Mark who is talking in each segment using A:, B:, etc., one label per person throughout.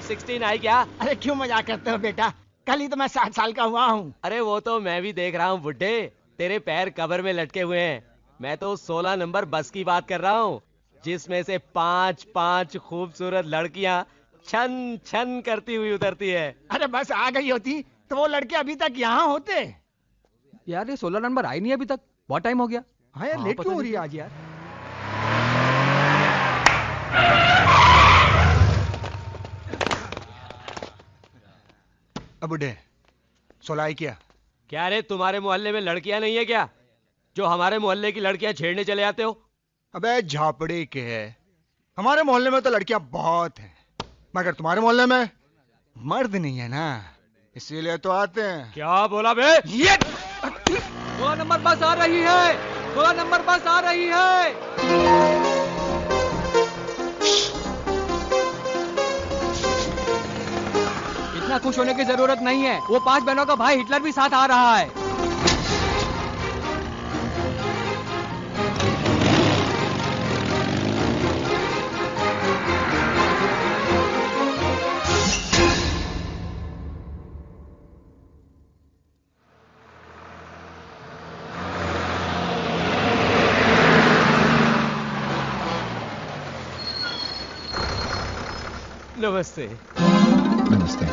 A: 16 आई क्या?
B: अरे क्यों मजाक करते हो बेटा, कल ही तो मैं 7 साल का हुआ हूँ।
A: अरे वो तो मैं भी देख रहा हूँ बुड्ढे, तेरे पैर कबर में लटके हुए हैं। मैं तो 16 नंबर बस की बात कर रहा हूँ, जिसमें से 5 खूबसूरत लड़कियाँ छन छन करती हुई उतरती है।
B: अरे बस आ गई होती तो वो लड़के अभी तक यहाँ होते।
C: यार ये 16 नंबर आई नहीं अभी तक, बहुत टाइम हो गया।
B: हाँ यार, लेट क्यों हो रही है आज यार?
D: अब बुढ़े 16 आई
A: क्या रे, तुम्हारे मोहल्ले में लड़कियां नहीं है क्या, जो हमारे मोहल्ले की लड़कियां छेड़ने चले आते हो?
D: अबे झापड़े के है, हमारे मोहल्ले में तो लड़कियां बहुत हैं, मगर तुम्हारे मोहल्ले में मर्द नहीं है ना, इसीलिए तो आते हैं।
A: क्या बोला बे?
C: ये 16 नंबर बस आ रही है, 16 नंबर बस आ रही है। इतना खुश होने की जरूरत नहीं है, वो 5 बहनों का भाई हिटलर भी साथ आ रहा है।
A: नमस्ते।
E: नमस्ते।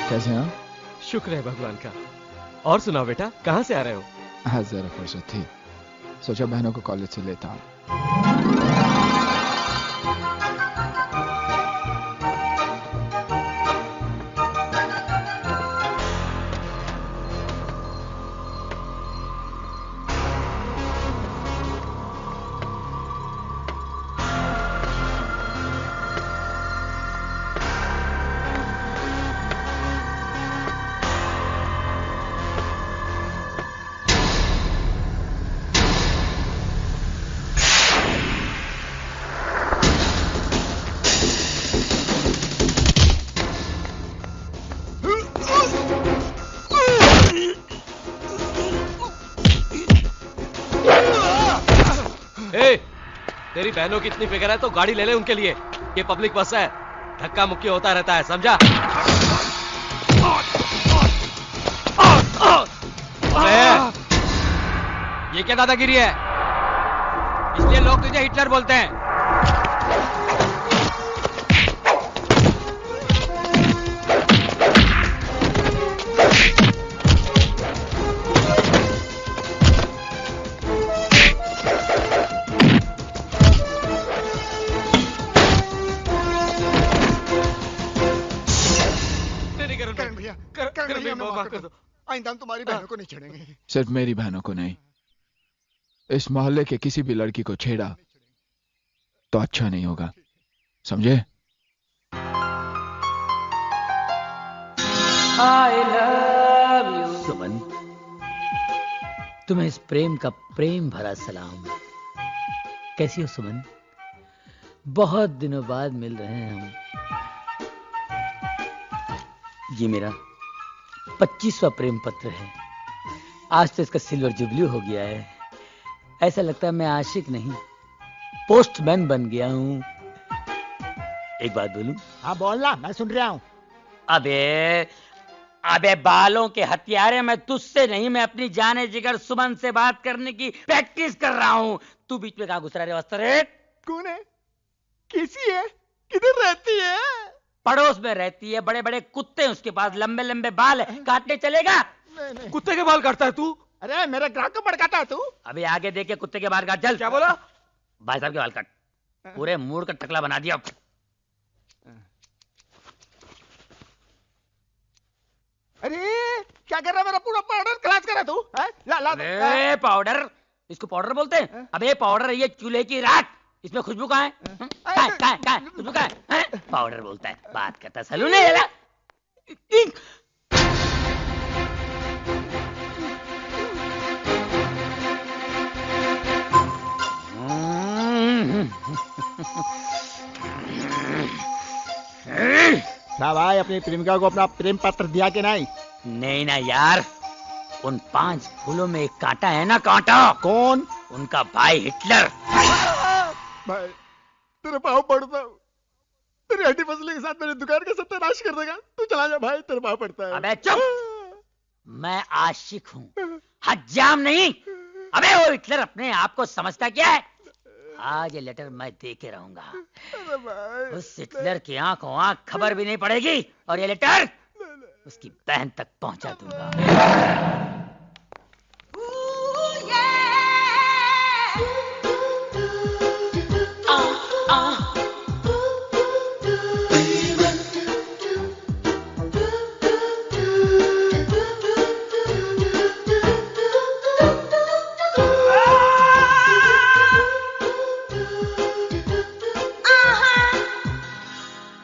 E: कैसे हैं आप?
A: शुक्र है भगवान का। और सुनाओ बेटा, कहाँ से आ रहे हो?
E: आज जरा फुर्सत थी, सोचा बहनों को कॉलेज से लेता हूँ।
A: तेरी बहनों की इतनी फिक्र है तो गाड़ी ले ले उनके लिए, ये पब्लिक बस है, धक्का मुक्की होता रहता है, समझा?
C: ये क्या दादागिरी है? इसलिए लोग तुझे हिटलर बोलते हैं।
D: आइंदा हम तुम्हारी बहनों को नहीं छेड़ेंगे।
E: सिर्फ मेरी बहनों को नहीं, इस मोहल्ले के किसी भी लड़की को छेड़ा तो अच्छा नहीं होगा, समझे?
F: I love you। सुमन, तुम्हें इस प्रेम का प्रेम भरा सलाम। कैसी हो सुमन? बहुत दिनों बाद मिल रहे हैं हम। ये मेरा 25वां प्रेम पत्र है। आज तो इसका सिल्वर जुबली हो गया है। ऐसा लगता है मैं आशिक नहीं, पोस्टमैन बन गया हूँ। एक बात बोलूं?
B: हाँ बोलना, मैं सुन रहा हूँ।
F: अबे बालों के हथियारे, मैं तुझसे नहीं, मैं अपनी जाने जिगर सुमन से बात करने की प्रैक्टिस कर रहा हूँ। तू बीच में कहाँ घुस रहा है वस्त्र?
B: कौन है? कैसी है? किधर रहती है?
F: पड़ोस में रहती है, बड़े बड़े कुत्ते हैं उसके पास, लंबे लंबे बाल है, काटने चलेगा?
B: नहीं।
A: कुत्ते के बाल काटता है तू?
B: अरे मेरे ग्राहक को भड़काता है तू?
F: अभी आगे देख के कुत्ते के बाल काट। चल।
A: क्या बोला?
F: भाई साहब के बाल काट, पूरे मूड का टकला बना दिया।
B: अरे क्या कर रहा है? मेरा पूरा पाउडर खलास कर रहा तू? ला ला।
F: अरे पाउडर, इसको पाउडर बोलते हैं? अबे पाउडर है ये चूल्हे की राख, इसमें खुशबू कहाँ है? खुशबू कहाँ है? पाउडर बोलता है, बात करता है सलून है।
B: क्या भाई, अपनी प्रेमिका को अपना प्रेम पत्र दिया कि नहीं?
F: नहीं ना यार, उन 5 फूलों में एक कांटा है ना, कांटा।
B: कौन?
F: उनका भाई हिटलर।
D: भाई तेरे पाँव पड़ता हूँ, तेरी हड्डी पसली के साथ मेरी दुकान का सत्यानाश कर देगा। तू चला जा भाई, तेरे पाँव पड़ता है।
F: अबे चुप, मैं आशिक हूँ, हज्जाम नहीं। अबे वो हिटलर अपने आप को समझता क्या है? आज ये लेटर मैं दे के रहूंगा। उस हिटलर की आंखों आंख खबर भी नहीं पड़ेगी और ये लेटर उसकी बहन तक पहुंचा दूंगा।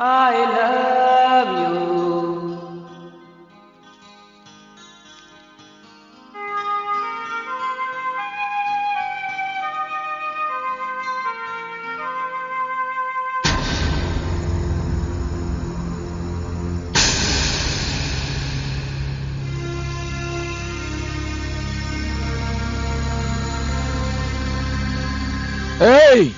F: I love you.
E: Hey!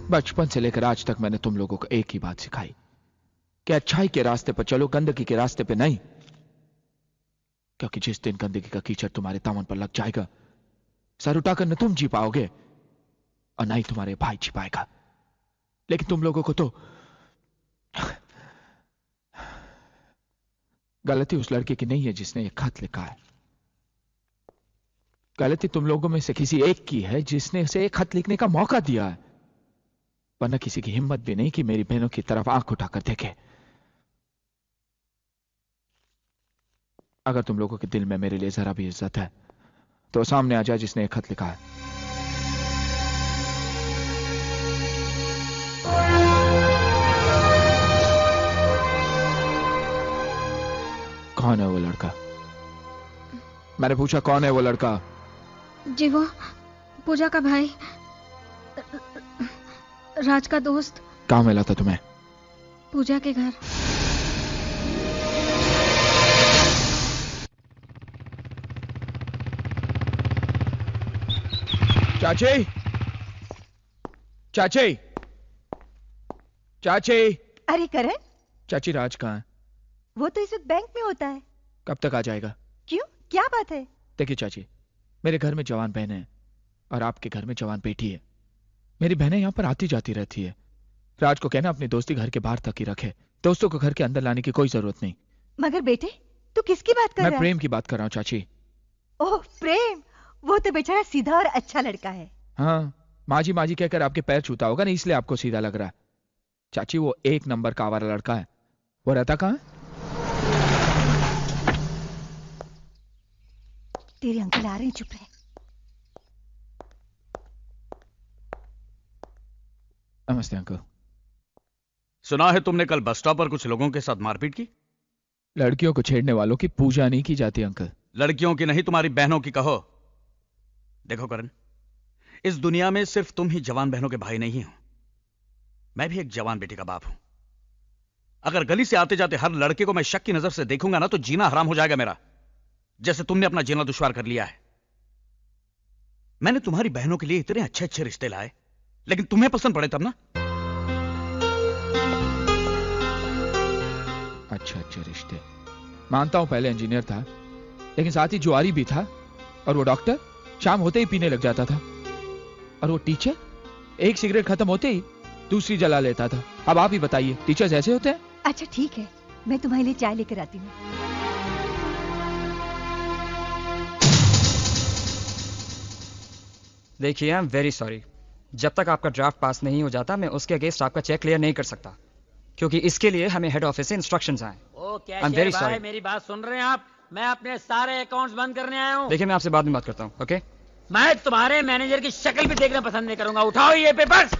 E: बचपन से लेकर आज तक मैंने तुम लोगों को एक ही बात सिखाई कि अच्छाई के रास्ते पर चलो, गंदगी के रास्ते पे नहीं। क्योंकि जिस दिन गंदगी का कीचड़ तुम्हारे दामन पर लग जाएगा, सर उठाकर न तुम जी पाओगे और ना ही तुम्हारे भाई जी पाएगा। लेकिन तुम लोगों को तो गलती उस लड़के की नहीं है जिसने ये खत लिखा है। गलती तुम लोगों में से किसी एक की है जिसने उसे एक खत लिखने का मौका दिया है। वरना किसी की हिम्मत भी नहीं कि मेरी बहनों की तरफ आंख उठाकर देखे। अगर तुम लोगों के दिल में मेरे लिए जरा भी इज्जत है तो सामने आ जाए जिसने एक खत लिखा है। कौन है वो लड़का? मैंने पूछा कौन है वो लड़का?
G: जी वो पूजा का भाई, राज का दोस्त।
E: कहाँ मिला था तुम्हें?
G: पूजा के घर।
E: चाची, चाची, चाची।
H: अरे करण,
E: चाची राज कहाँ है?
H: वो तो इस वक्त बैंक में होता है।
E: कब तक आ जाएगा?
H: क्यों, क्या बात है?
E: देखिए चाची, मेरे घर में जवान बहन है और आपके घर में जवान बेटी है। मेरी बहनें यहाँ पर आती जाती रहती है। राज को कहना अपनी दोस्ती घर के बाहर तक ही रखे, दोस्तों को घर के अंदर लाने की कोई जरूरत नहीं।
H: मगर बेटे, तू किसकी बात कर रहा है?
E: मैं प्रेम की बात कर रहा हूँ चाची।
H: ओह प्रेम, वो तो बेचारा सीधा और अच्छा लड़का है।
E: हाँ, माजी माजी कहकर आपके पैर छूता होगा ना, इसलिए आपको सीधा लग रहा है। चाची वो एक नंबर का आवारा लड़का है। वो रहता कहाँ है?
H: तेरे अंकल आ रहे हैं, चुप रहे।
E: नमस्ते अंकल।
I: सुना है तुमने कल बस स्टॉप पर कुछ लोगों के साथ मारपीट की?
E: लड़कियों को छेड़ने वालों की पूजा नहीं की जाती अंकल।
I: लड़कियों की नहीं, तुम्हारी बहनों की कहो। देखो करण, इस दुनिया में सिर्फ तुम ही जवान बहनों के भाई नहीं हो, मैं भी एक जवान बेटी का बाप हूं। अगर गली से आते जाते हर लड़के को मैं शक की नजर से देखूंगा ना, तो जीना हराम हो जाएगा मेरा, जैसे तुमने अपना जीना दुश्वार कर लिया है। मैंने तुम्हारी बहनों के लिए इतने अच्छे अच्छे रिश्ते लाए, लेकिन तुम्हें पसंद पड़े तब ना।
E: अच्छे रिश्ते मानता हूं, पहले इंजीनियर था, लेकिन साथ ही जुआरी भी था। और वो डॉक्टर शाम होते ही पीने लग जाता था। और वो टीचर एक सिगरेट खत्म होते ही दूसरी जला लेता था। अब आप ही बताइए, टीचर्स ऐसे होते हैं?
H: अच्छा ठीक है, मैं तुम्हारे लिए चाय लेकर आती हूँ।
J: देखिए, आई एम वेरी सॉरी, जब तक आपका ड्राफ्ट पास नहीं हो जाता मैं उसके अगेंस्ट आपका चेक क्लियर नहीं कर सकता, क्योंकि इसके लिए हमें हेड ऑफिस से इंस्ट्रक्शंस आए।
F: ओ कैशियर भाई, मेरी बात सुन रहे हैं आप? मैं अपने सारे अकाउंट्स बंद करने आया हूँ।
J: देखिए, मैं आपसे बाद में बात करता हूँ, ओके?
F: मैं तुम्हारे मैनेजर की शक्ल भी देखना पसंद नहीं करूंगा। उठाओ ये पेपर्स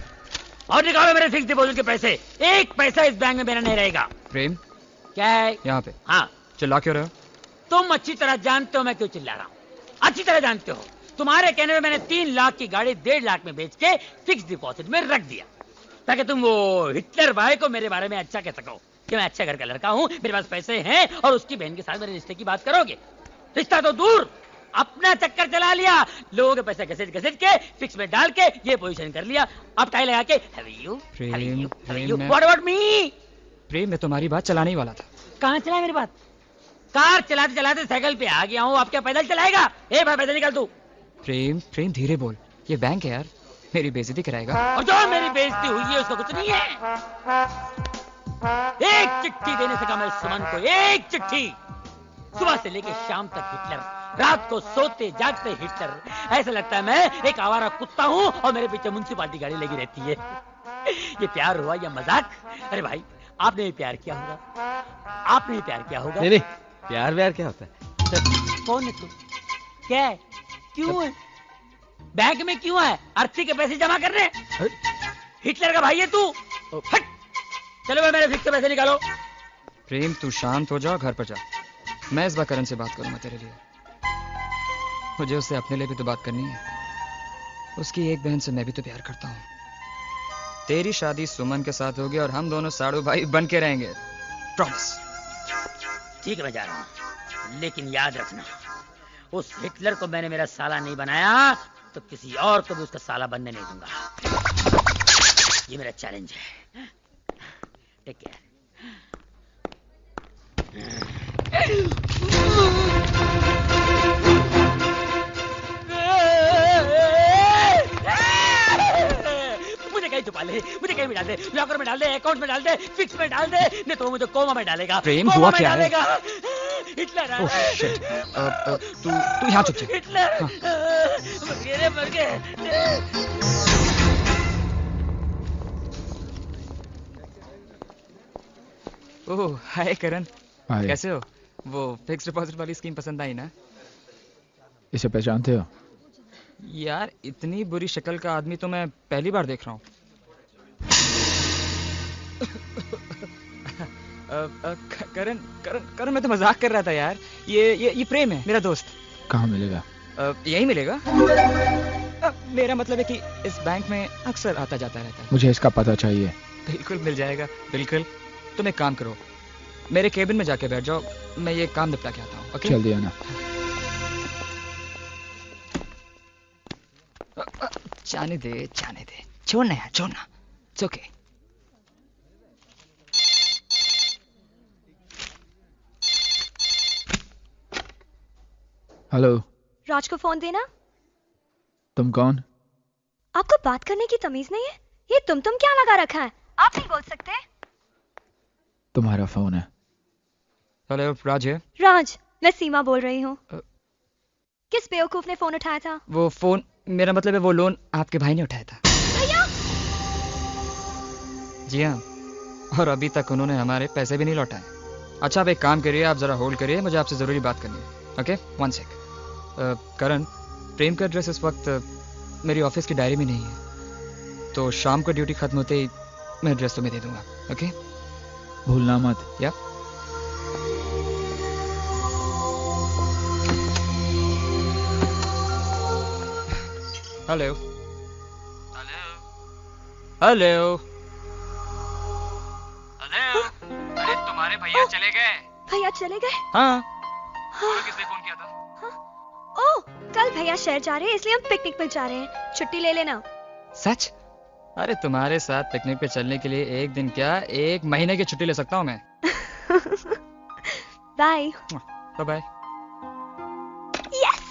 F: और निकालो मेरे फिक्स डिपॉजिट के पैसे। एक पैसा इस बैंक में मेरा नहीं रहेगा।
J: प्रेम,
F: क्या है
J: यहाँ पे?
F: हाँ,
J: चिल्ला क्यों रहे हो?
F: तुम अच्छी तरह जानते हो मैं क्यों चिल्ला रहा हूँ। अच्छी तरह जानते हो। तुम्हारे कहने में मैंने 3 लाख की गाड़ी 1.5 लाख में बेच के फिक्स डिपॉजिट में रख दिया, ताकि तुम वो हिटलर भाई को मेरे बारे में अच्छा कह सको कि मैं अच्छा घर का लड़का हूँ, मेरे पास पैसे हैं, और उसकी बहन के साथ मेरे रिश्ते की बात करोगे। रिश्ता तो दूर, अपना चक्कर चला लिया, लोगों के पैसे घसीट घसीट के फिक्स में डाल के ये पोजीशन कर लिया। अब टाई लगा के व्हाट अबाउट मी?
J: प्रेम, मैं तुम्हारी बात चलाने ही वाला था।
F: कहाँ चला मेरी बात? कार चलाते चलाते साइकिल पे आ गया हूँ, अब क्या पैदल चलाएगा? ए भाई पैदल निकल तू।
J: प्रेम, प्रेम धीरे बोल, ये बैंक है यार, मेरी बेइज्जती कराएगा।
F: और जो मेरी बेइज्जती हुई है उसका कुछ नहीं है। एक चिट्ठी देने से कहा मैं सुमन को, एक चिट्ठी। सुबह से लेकर शाम तक हिटलर, रात को सोते जागते हिटलर। ऐसा लगता है मैं एक आवारा कुत्ता हूँ और मेरे पीछे म्युनिसिपालिटी गाड़ी लगी रहती है। ये प्यार हुआ या मजाक? अरे भाई, आपने भी प्यार किया होगा, आपने भी प्यार किया होगा।
A: नहीं, प्यार व्यार क्या होता है?
F: कौन है तू? क्या है? क्यों है बैंक में? क्यों है अर्थी के पैसे जमा करने? हिटलर का भाई है तू? हट! चलो भाई, मेरे फिक्स के पैसे निकालो।
J: प्रेम, तू शांत हो जा, घर पर जा। मैं इस बार करण से बात करूंगा तेरे लिए। मुझे उससे अपने लिए भी तो बात करनी है। उसकी एक बहन से मैं भी तो प्यार करता हूँ। तेरी शादी सुमन के साथ होगी और हम दोनों साड़ू भाई बन के रहेंगे, प्रॉमिस।
F: ठीक है, मैं जा रहा हूँ, लेकिन याद रखना, उस हिटलर को मैंने मेरा साला नहीं बनाया तो किसी और को भी उसका साला बनने नहीं दूंगा। ये मेरा चैलेंज है। Take care. मुझे कहीं छुपा ले, मुझे कहीं भी डाल दे, लॉकर में डाल दे, अकाउंट में डाल दे, फिक्स में डाल दे, नहीं तो मुझे कोमा में डालेगा।
J: प्रेम, हुआ क्या है?
F: हिटलर आ
J: ओह
F: रहा है।
J: शिट, तू यहाँ चुप जा।
F: हिटलर, मर गए।
J: ओह हाय करण,
E: हाय।
J: कैसे हो? वो फिक्स डिपॉजिट वाली स्कीम पसंद आई ना?
E: इसे पहचानते हो?
J: यार, इतनी बुरी शक्ल का आदमी तो मैं पहली बार देख रहा हूँ। करण करण करण, मैं तो मजाक कर रहा था यार। ये प्रेम है, मेरा दोस्त।
E: कहाँ मिलेगा?
J: यही मिलेगा। मेरा मतलब है कि इस बैंक में अक्सर आता जाता रहता है।
E: मुझे इसका पता चाहिए।
J: बिल्कुल मिल जाएगा, बिल्कुल। तुम एक काम करो, मेरे केबिन में जाके बैठ जाओ, मैं ये काम निपटा के आता हूँ। ओके?
E: जल्दी आना।
J: जाने दे, छोड़ना यार, छोड़ना। It's okay.
E: हेलो।
K: राज को फोन देना।
E: तुम कौन?
K: आपको बात करने की तमीज नहीं है? ये तुम क्या लगा रखा है? आप नहीं बोल सकते?
E: तुम्हारा फोन है।
J: हेलो, राज है?
K: राज, मैं सीमा बोल रही हूँ। किस बेवकूफ ने फोन उठाया था?
J: वो फोन, मेरा मतलब है वो लोन आपके भाई ने उठाया था।
K: भैया?
J: जी हाँ, और अभी तक उन्होंने हमारे पैसे भी नहीं लौटाए। अच्छा, आप एक काम करिए, आप जरा होल्ड करिए, मुझे आपसे जरूरी बात करनी है। ओके, 1 सेक। करण, प्रेम का एड्रेस इस वक्त मेरी ऑफिस की डायरी में नहीं है, तो शाम को ड्यूटी खत्म होते ही मैं एड्रेस तुम्हें दे दूंगा। ओके?
E: भूलना मत।
J: या हेलो हेलो हेलो। अरे तुम्हारे भैया चले गए।
K: भैया चले गए?
J: हाँ।
K: किसने फोन किया था? ओह, कल भैया शहर जा रहे हैं, इसलिए हम पिकनिक पर जा रहे हैं। छुट्टी ले लेना।
J: सच? अरे तुम्हारे साथ पिकनिक पे चलने के लिए एक दिन क्या, 1 महीने की छुट्टी ले सकता हूँ मैं।
K: बाय।
J: Bye bye.
K: यस।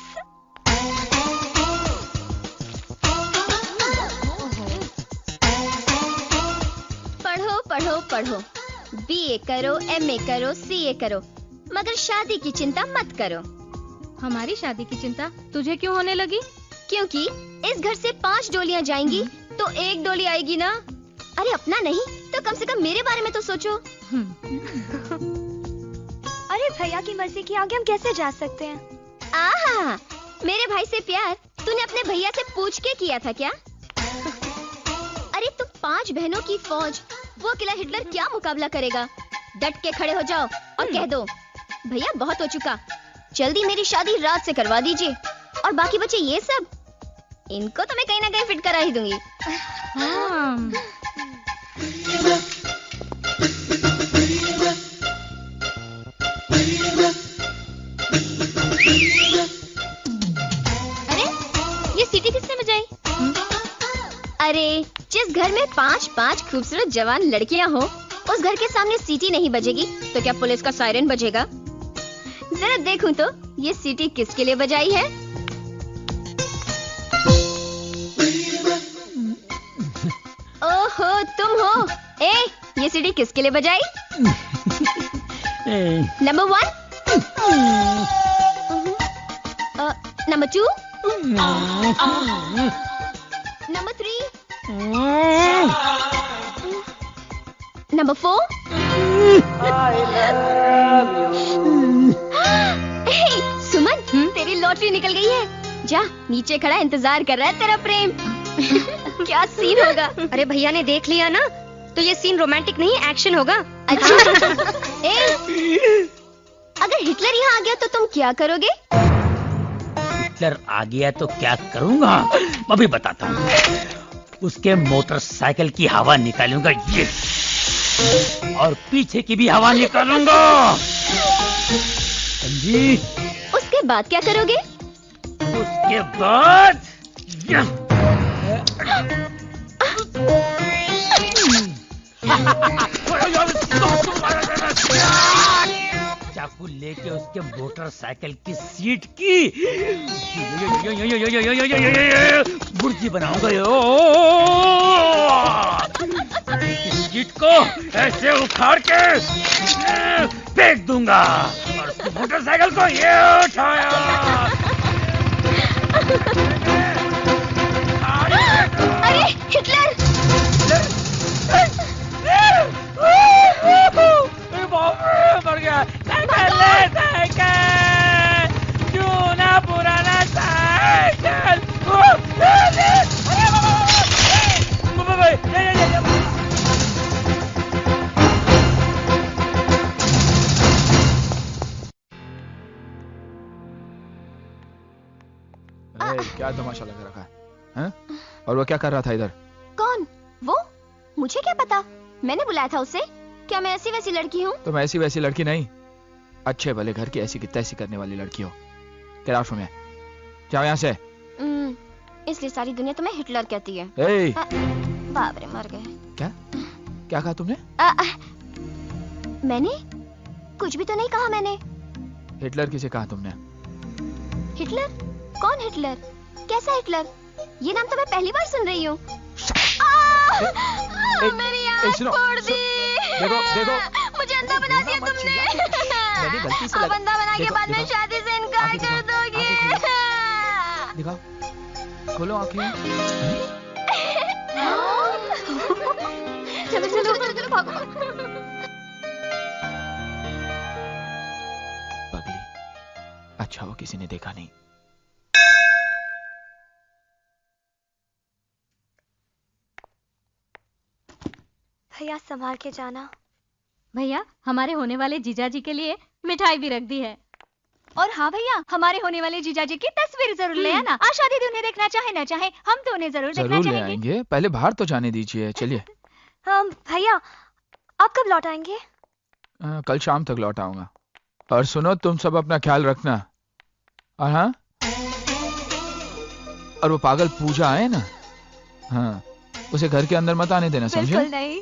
L: पढ़ो, BA करो, MA करो, CA करो, मगर शादी की चिंता मत करो।
G: हमारी शादी की चिंता तुझे क्यों होने लगी?
L: क्योंकि इस घर से 5 डोलियां जाएंगी तो 1 डोली आएगी ना। अरे अपना नहीं तो कम से कम मेरे बारे में तो सोचो।
K: अरे भैया की मर्जी के आगे हम कैसे जा सकते हैं?
L: आहा, मेरे भाई से प्यार तूने अपने भैया से पूछ के किया था क्या? अरे तुम 5 बहनों की फौज, वो अकेला हिटलर क्या मुकाबला करेगा? डट के खड़े हो जाओ और कह दो भैया बहुत हो चुका, जल्दी मेरी शादी रात से करवा दीजिए, और बाकी बचे ये सब, इनको तो मैं कहीं ना कहीं फिट करा ही दूंगी। अरे ये सीटी किसने बजाई? अरे जिस घर में 5 खूबसूरत जवान लड़कियां हो, उस घर के सामने सीटी नहीं बजेगी तो क्या पुलिस का सायरन बजेगा? जरा देखूं तो ये सीटी किसके लिए बजाई है? ओहो तुम हो। ये सीटी किसके लिए बजाई? Number 1, number 2, number 3, number 4। सुमन, तेरी लॉटरी निकल गई है। जा नीचे खड़ा इंतजार कर रहा है तेरा प्रेम। क्या सीन होगा?
K: अरे भैया ने देख लिया ना तो ये सीन रोमांटिक नहीं एक्शन होगा।
L: अच्छा अगर हिटलर यहाँ आ गया तो तुम क्या करोगे?
F: हिटलर आ गया तो क्या करूंगा अभी बताता हूँ। उसके मोटरसाइकिल की हवा निकालूंगा ये, और पीछे की भी हवा निकालूंगा। समझी?
L: उसके बाद क्या करोगे?
F: उसके बाद चाकू लेके उसके मोटरसाइकिल की सीट की बुर्जी बनाऊंगा। सीट को ऐसे उखाड़ के फेंक दूंगा, और मोटरसाइकिल को ये उठाया।
L: अरे हिटलर!
F: मर गया। चूना पुराना साइकिल।
E: क्या तमाशा लगा रखा है? और वो क्या कर रहा था इधर?
L: कौन? वो? मुझे क्या पता, मैंने बुलाया था उसे। क्या मैं ऐसी वैसी लड़की हूँ?
E: तुम ऐसी वैसी लड़की नहीं, अच्छे भले घर की ऐसी की तैसी करने वाली लड़की हो। क्या राशु में जाओ यहाँ से।
L: इसलिए सारी दुनिया तुम्हें हिटलर कहती है। बाप रे मर गए।
E: क्या क्या कहा तुमने?
L: मैंने कुछ भी तो नहीं कहा। मैंने
E: हिटलर किसे कहा तुमने?
L: हिटलर? कौन हिटलर? कैसा हिटलर? ये नाम तो मैं पहली बार सुन रही हूँ। मेरी आँख फोड़ दी।
E: देखो
L: मुझे अंधा बना दिया तुमने। अब अंधा बना के बाद में शादी से इनकार कर दोगी।
E: दिखाओ, खोलो आँखें।
L: चलो चलो चलो भागो।
E: पगली, अच्छा वो किसी ने देखा नहीं।
K: भैया संभाल के जाना।
G: भैया हमारे होने वाले जीजाजी के लिए मिठाई भी रख दी है।
H: और हाँ भैया, हमारे होने वाले जीजाजी की तस्वीर जरूर ले आना। आशा दीदी उन्हें देखना चाहे ना चाहे, हम तो उन्हें जरूर देखना
E: ले
H: चाहेंगे।
E: आएंगे, पहले बाहर तो जाने दीजिए। चलिए।
K: भैया आप कब लौट आएंगे?
E: कल शाम तक लौट आऊंगा। और सुनो, तुम सब अपना ख्याल रखना। और हाँ, और वो पागल पूजा है ना, हाँ, उसे घर के अंदर मत आने देना, समझे?
H: बिल्कुल नहीं।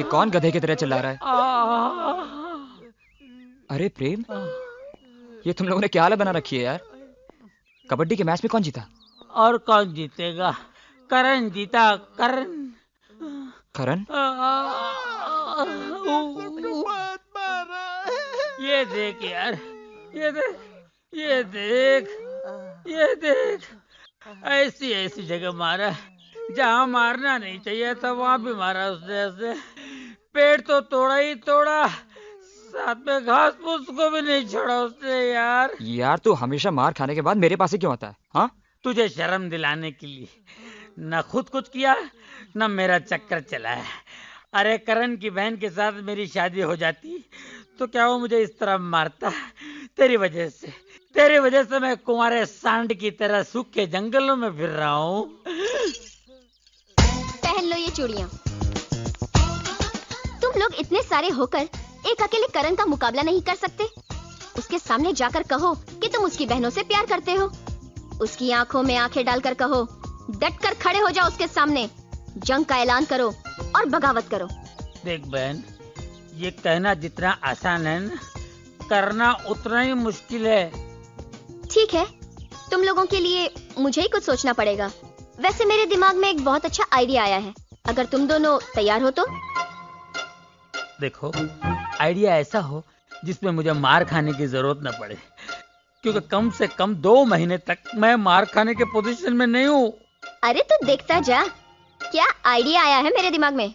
J: ये कौन गधे की तरह चिल्ला रहा है? अरे प्रेम, ये तुम लोगों ने क्या हालत बना रखी है यार? कबड्डी के मैच में कौन जीता?
F: और कौन जीतेगा? करण जीता, करण।
J: करण?
F: ये देख यार, ये देख, ये देख, ये देख, ऐसी ऐसी जगह मारा जहाँ मारना नहीं चाहिए था, वहां भी मारा उसने। ऐसे पेड़ तो तोड़ा ही तोड़ा, साथ में घास फूस को भी नहीं छोड़ा उसने। यार
J: तू हमेशा मार खाने के बाद मेरे पास ही क्यों आता है? हाँ,
F: तुझे शर्म दिलाने के लिए। न खुद कुछ किया, न मेरा चक्कर चला है। अरे करण की बहन के साथ मेरी शादी हो जाती तो क्या वो मुझे इस तरह मारता? तेरी वजह से मैं कुंवारे सांड की तरह सूखे जंगलों में फिर रहा हूँ।
L: पहन लो ये चूड़ियाँ। तुम लोग इतने सारे होकर एक अकेले करण का मुकाबला नहीं कर सकते? उसके सामने जाकर कहो कि तुम उसकी बहनों से प्यार करते हो। उसकी आंखों में आंखें डालकर कहो, डट कर खड़े हो जाओ उसके सामने, जंग का ऐलान करो और बगावत करो।
F: देख बहन, ये कहना जितना आसान है ना, करना उतना ही मुश्किल है।
L: ठीक है, तुम लोगों के लिए मुझे ही कुछ सोचना पड़ेगा। वैसे मेरे दिमाग में एक बहुत अच्छा आइडिया आया है, अगर तुम दोनों तैयार हो तो।
F: देखो, आइडिया ऐसा हो जिसमें मुझे मार खाने की जरूरत न पड़े, क्योंकि कम से कम 2 महीने तक मैं मार खाने के पोजीशन में नहीं हूँ।
L: अरे तो देखता जा, क्या आइडिया आया है मेरे दिमाग में।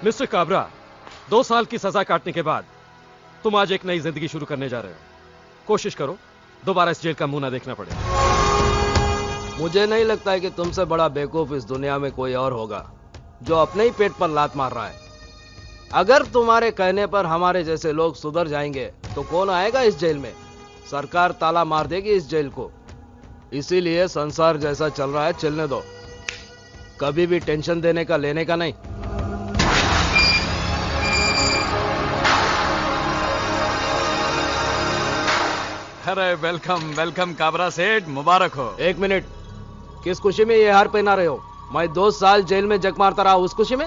M: मिस्टर काबरा, 2 साल की सजा काटने के बाद तुम आज एक नई जिंदगी शुरू करने जा रहे हो। कोशिश करो दोबारा इस जेल का मुंह ना देखना पड़े।
A: मुझे नहीं लगता है कि तुमसे बड़ा बेवकूफ इस दुनिया में कोई और होगा जो अपने ही पेट पर लात मार रहा है। अगर तुम्हारे कहने पर हमारे जैसे लोग सुधर जाएंगे तो कौन आएगा इस जेल में? सरकार ताला मार देगी इस जेल को। इसीलिए संसार जैसा चल रहा है चलने दो, कभी भी टेंशन देने का लेने का नहीं।
I: अरे वेलकम वेलकम काबरा सेठ, मुबारक हो।
A: 1 मिनट, किस खुशी में ये हार पहना रहे हो? मैं 2 साल जेल में जग मारता रहा उस खुशी में?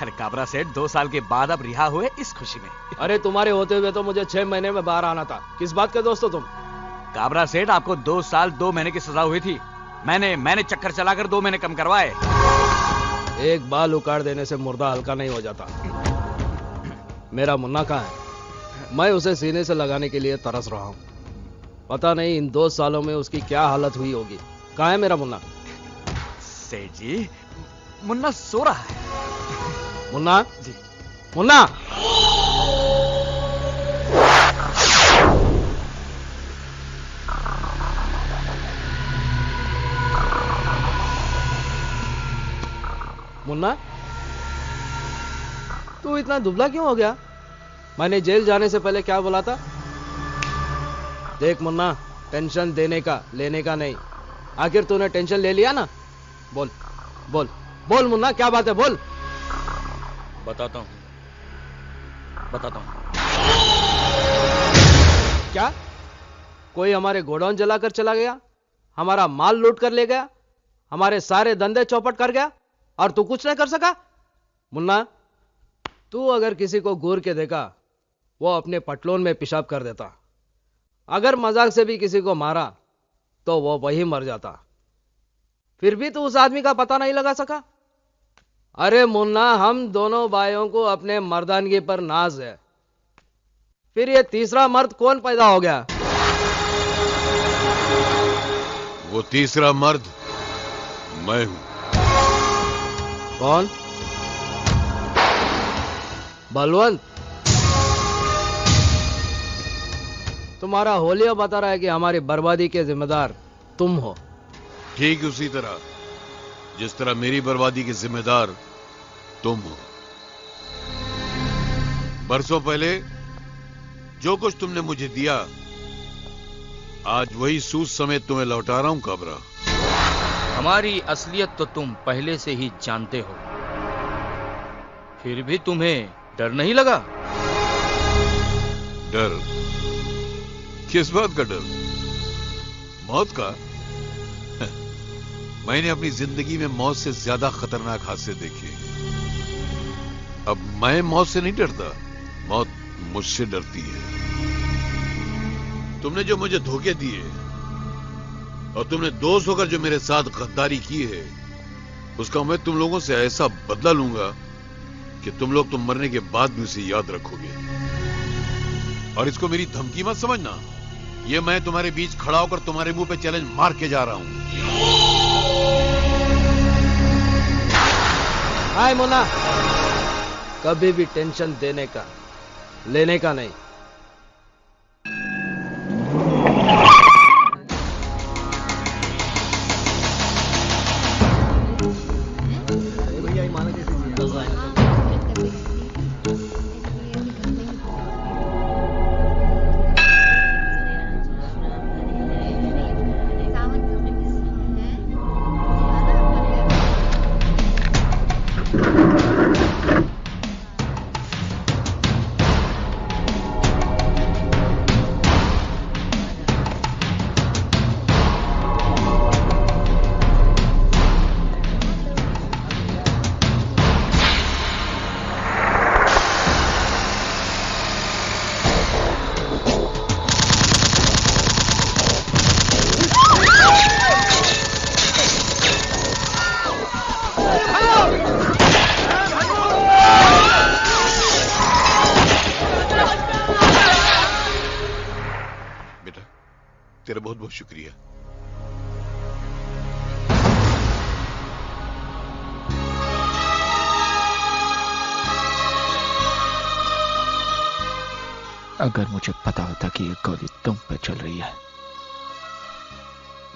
I: अरे काबरा सेठ, 2 साल के बाद अब रिहा हुए इस खुशी में।
A: अरे तुम्हारे होते हुए तो मुझे 6 महीने में बाहर आना था। किस बात के दोस्त हो तुम?
I: काबरा सेठ, आपको 2 साल 2 महीने की सजा हुई थी। मैंने चक्कर चलाकर 2 महीने कम करवाए।
A: एक बाल उखाड़ देने से मुर्दा हल्का नहीं हो जाता। मेरा मुन्ना कहाँ है? मैं उसे सीने से लगाने के लिए तरस रहा हूं। पता नहीं इन 2 सालों में उसकी क्या हालत हुई होगी। कहाँ है मेरा मुन्ना?
I: सेठ जी, मुन्ना सो रहा है।
A: मुन्ना जी, मुन्ना। मुन्ना, तू इतना दुबला क्यों हो गया? मैंने जेल जाने से पहले क्या बोला था? देख मुन्ना, टेंशन देने का लेने का नहीं। आखिर तूने टेंशन ले लिया ना? बोल बोल बोल मुन्ना, क्या बात है? बोल।
I: बताता हूं।
A: क्या कोई हमारे गोडाउन जलाकर चला गया, हमारा माल लूट कर ले गया, हमारे सारे धंधे चौपट कर गया और तू कुछ नहीं कर सका? मुन्ना, तू अगर किसी को घूर के देखा, वो अपने पटलोन में पेशाब कर देता। अगर मजाक से भी किसी को मारा तो वो वही मर जाता। फिर भी तू उस आदमी का पता नहीं लगा सका। अरे मुन्ना, हम दोनों भाइयों को अपने मर्दानगी पर नाज है। फिर ये तीसरा मर्द कौन पैदा हो गया?
N: वो तीसरा मर्द मैं हूं।
A: कौन? बलवंत। तुम्हारा होलिया बता रहा है कि हमारी बर्बादी के जिम्मेदार तुम हो।
N: ठीक उसी तरह जिस तरह मेरी बर्बादी के जिम्मेदार तुम हो। बरसों पहले जो कुछ तुमने मुझे दिया आज वही सूद समेत तुम्हें लौटा रहा हूं काबरा।
O: हमारी असलियत तो तुम पहले से ही जानते हो, फिर भी तुम्हें डर नहीं लगा?
N: डर? किस बात का डर? मौत का? मैंने अपनी जिंदगी में मौत से ज्यादा खतरनाक हादसे देखे। अब मैं मौत से नहीं डरता, मौत मुझसे डरती है। तुमने जो मुझे धोखे दिए और तुमने दोस्त होकर जो मेरे साथ गद्दारी की है, उसका मैं तुम लोगों से ऐसा बदला लूंगा कि तुम लोग तुम मरने के बाद भी उसे याद रखोगे। और इसको मेरी धमकी मत समझना, ये मैं तुम्हारे बीच खड़ा होकर तुम्हारे मुंह पे चैलेंज मार के जा रहा हूं।
C: हाय मोना, कभी भी टेंशन देने का, लेने का नहीं।
N: तेरा बहुत बहुत शुक्रिया।
E: अगर मुझे पता होता कि ये गोली तुम पे चल रही है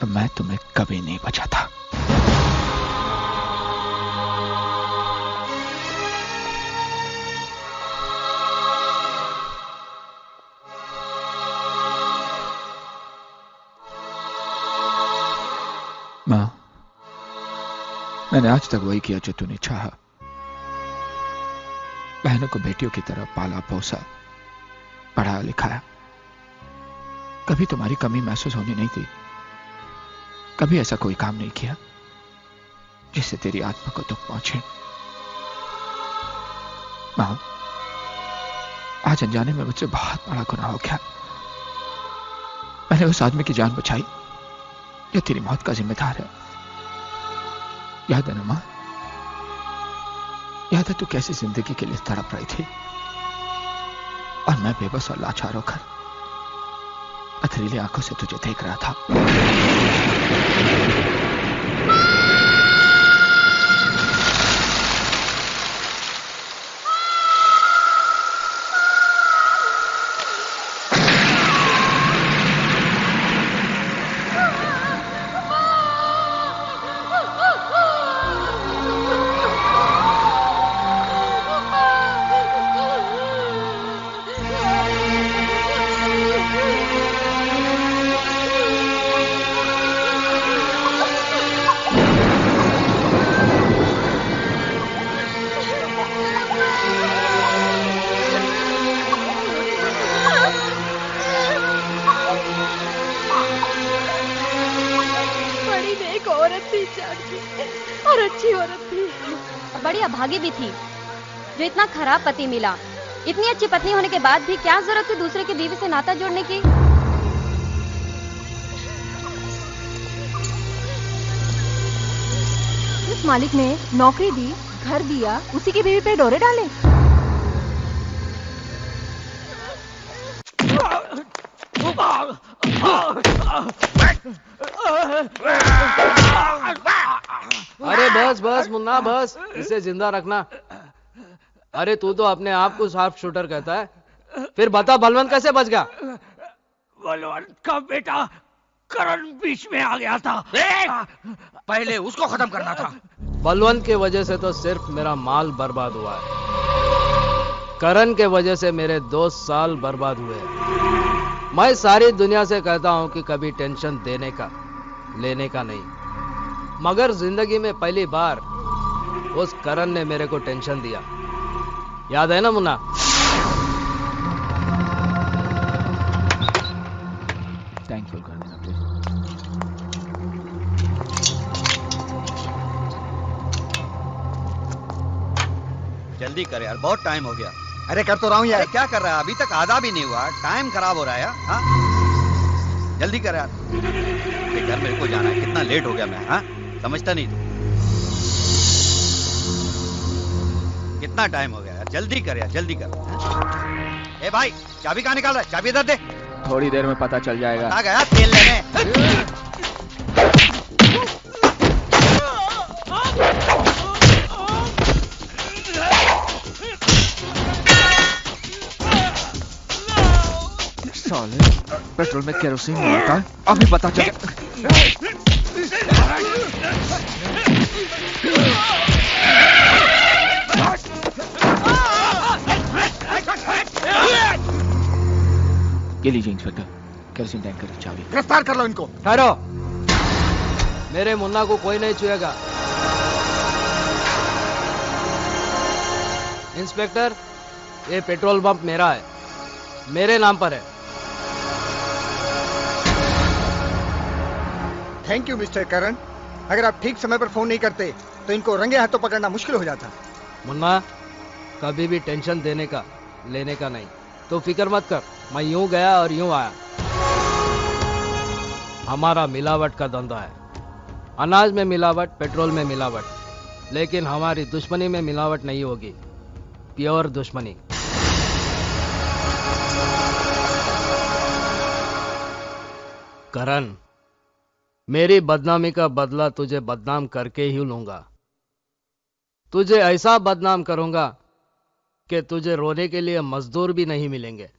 E: तो मैं तुम्हें कभी नहीं बचाता। मां, मैंने आज तक वही किया जो तूने चाहा। बहनों को बेटियों की तरह पाला पोसा, पढ़ाया लिखाया। कभी तुम्हारी कमी महसूस होनी नहीं थी। कभी ऐसा कोई काम नहीं किया जिससे तेरी आत्मा को दुख पहुंचे। मां, आज अनजाने में मुझसे बहुत बड़ा गुनाह हो गया। मैंने उस आदमी की जान बचाई जो तेरी मौत का जिम्मेदार है। याद है ना मां? याद है तू कैसी जिंदगी के लिए तड़प रही थी और मैं बेबस और लाचार होकर पथरीली आंखों से तुझे देख रहा था।
G: और अच्छी औरत थी, बड़ी अभागी भी थी जो इतना खराब पति मिला। इतनी अच्छी पत्नी होने के बाद भी क्या जरूरत थी दूसरे की बीवी से नाता जोड़ने की।
K: जिस मालिक ने नौकरी दी, घर दिया, उसी की बीवी पे डोरे डाले।
C: अरे बस बस मुन्ना बस, इसे जिंदा रखना। अरे तू तो अपने आप को शार्प शूटर कहता है, फिर बता बलवंत कैसे बच गया?
O: बलवंत का बेटा करण बीच में आ गया था। पहले उसको खत्म करना था।
C: बलवंत की वजह से तो सिर्फ मेरा माल बर्बाद हुआ है। करण के वजह से मेरे 2 साल बर्बाद हुए। मैं सारी दुनिया से कहता हूं कि कभी टेंशन देने का लेने का नहीं, मगर जिंदगी में पहली बार उस करण ने मेरे को टेंशन दिया। याद है ना मुन्ना?
E: थैंकफुल कर देना प्लीज।
P: जल्दी कर यार, बहुत टाइम हो गया।
D: अरे कर तो रहा हूँ यार।
P: अरे क्या कर रहा है, अभी तक आधा भी नहीं हुआ, टाइम खराब हो रहा है यार। हाँ जल्दी कर यार, घर मेरे को जाना है, कितना लेट हो गया मैं। हाँ समझता नहीं तू, कितना टाइम हो गया यार, जल्दी कर यार, जल्दी कर। ए भाई चाबी कहाँ निकाल रहा है, चाबी इधर दे।
E: थोड़ी देर में पता चल जाएगा।
P: आ गया तेल लेने।
E: साले पेट्रोल में केरोसिन नहीं होता है, अभी पता चल। ये लीजिए इंस्पेक्टर, केरोसिन टैंकर की चाबी।
D: गिरफ्तार कर लो इनको।
C: ठहरो, मेरे मुन्ना को कोई नहीं छुएगा। इंस्पेक्टर, ये पेट्रोल पंप मेरा है, मेरे नाम पर है।
D: थैंक यू मिस्टर करण। अगर आप ठीक समय पर फोन नहीं करते तो इनको रंगे हाथों पकड़ना मुश्किल हो जाता।
C: मुन्ना, कभी भी टेंशन देने का लेने का नहीं, तो फिक्र मत कर, मैं यूं गया और यूं आया। हमारा मिलावट का धंधा है, अनाज में मिलावट, पेट्रोल में मिलावट, लेकिन हमारी दुश्मनी में मिलावट नहीं होगी, प्योर दुश्मनी। करण, मेरी बदनामी का बदला तुझे बदनाम करके ही लूंगा। तुझे ऐसा बदनाम करूंगा कि तुझे रोने के लिए मजदूर भी नहीं मिलेंगे।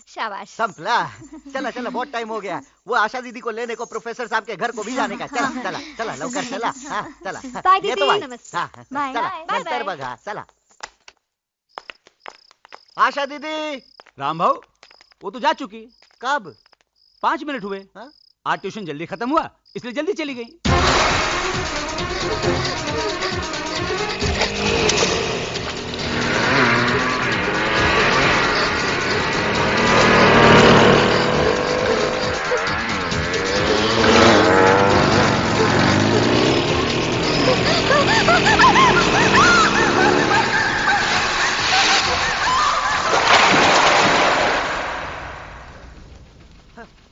B: शाबाश। संपला। चला चला, बहुत टाइम हो गया। वो आशा दीदी को लेने को प्रोफेसर साहब के घर को भी जाने का। चला चला चला, लवकर चला। हाँ चला।
K: बाय
B: ये
K: दीदी,
B: तो भाई।
K: नमस्ते।
B: हाँ
K: बाय,
B: चला,
K: बाय,
B: नंतर
K: बाय।
B: बघा। चला आशा दीदी।
I: राम भाऊ, वो तो जा चुकी।
B: कब?
I: 5 मिनट हुए। आज ट्यूशन जल्दी खत्म हुआ, इसलिए जल्दी चली गई।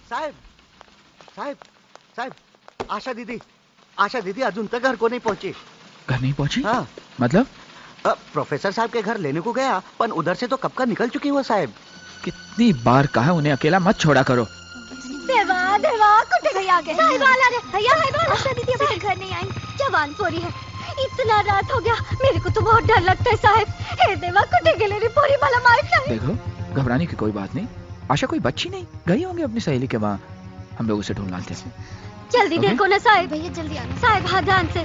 B: साहेब साहेब साहेब, आशा दीदी अजून तक घर को नहीं पहुंची।
E: घर नहीं पहुंची?
B: हाँ।
E: मतलब?
B: प्रोफेसर साहब के घर लेने को गया, पर उधर से तो कब का निकल चुकी वो साहेब।
E: कितनी बार कहा उन्हें अकेला मत छोड़ा करो।
K: देवा देवा, कुटे भैया के साहिबाल आ गए। भैया साहिबाल, आशा दीदी अभी तक घर नहीं आई। जवान पोरी है, इतना रात हो गया, मेरे को तो बहुत डर लगता है साहब। हे देवा, कुटे के लिए पोरी भला मार खाए।
E: देखो, घबराने की कोई बात नहीं। आशा कोई बच्ची नहीं, गई होंगी अपनी सहेली के वहाँ। हम लोग उसे ढूंढ लाते हैं।
K: जल्दी
E: Okay?
K: देखो ना साहब। भैया जल्दी आना साहब, हाँ ध्यान से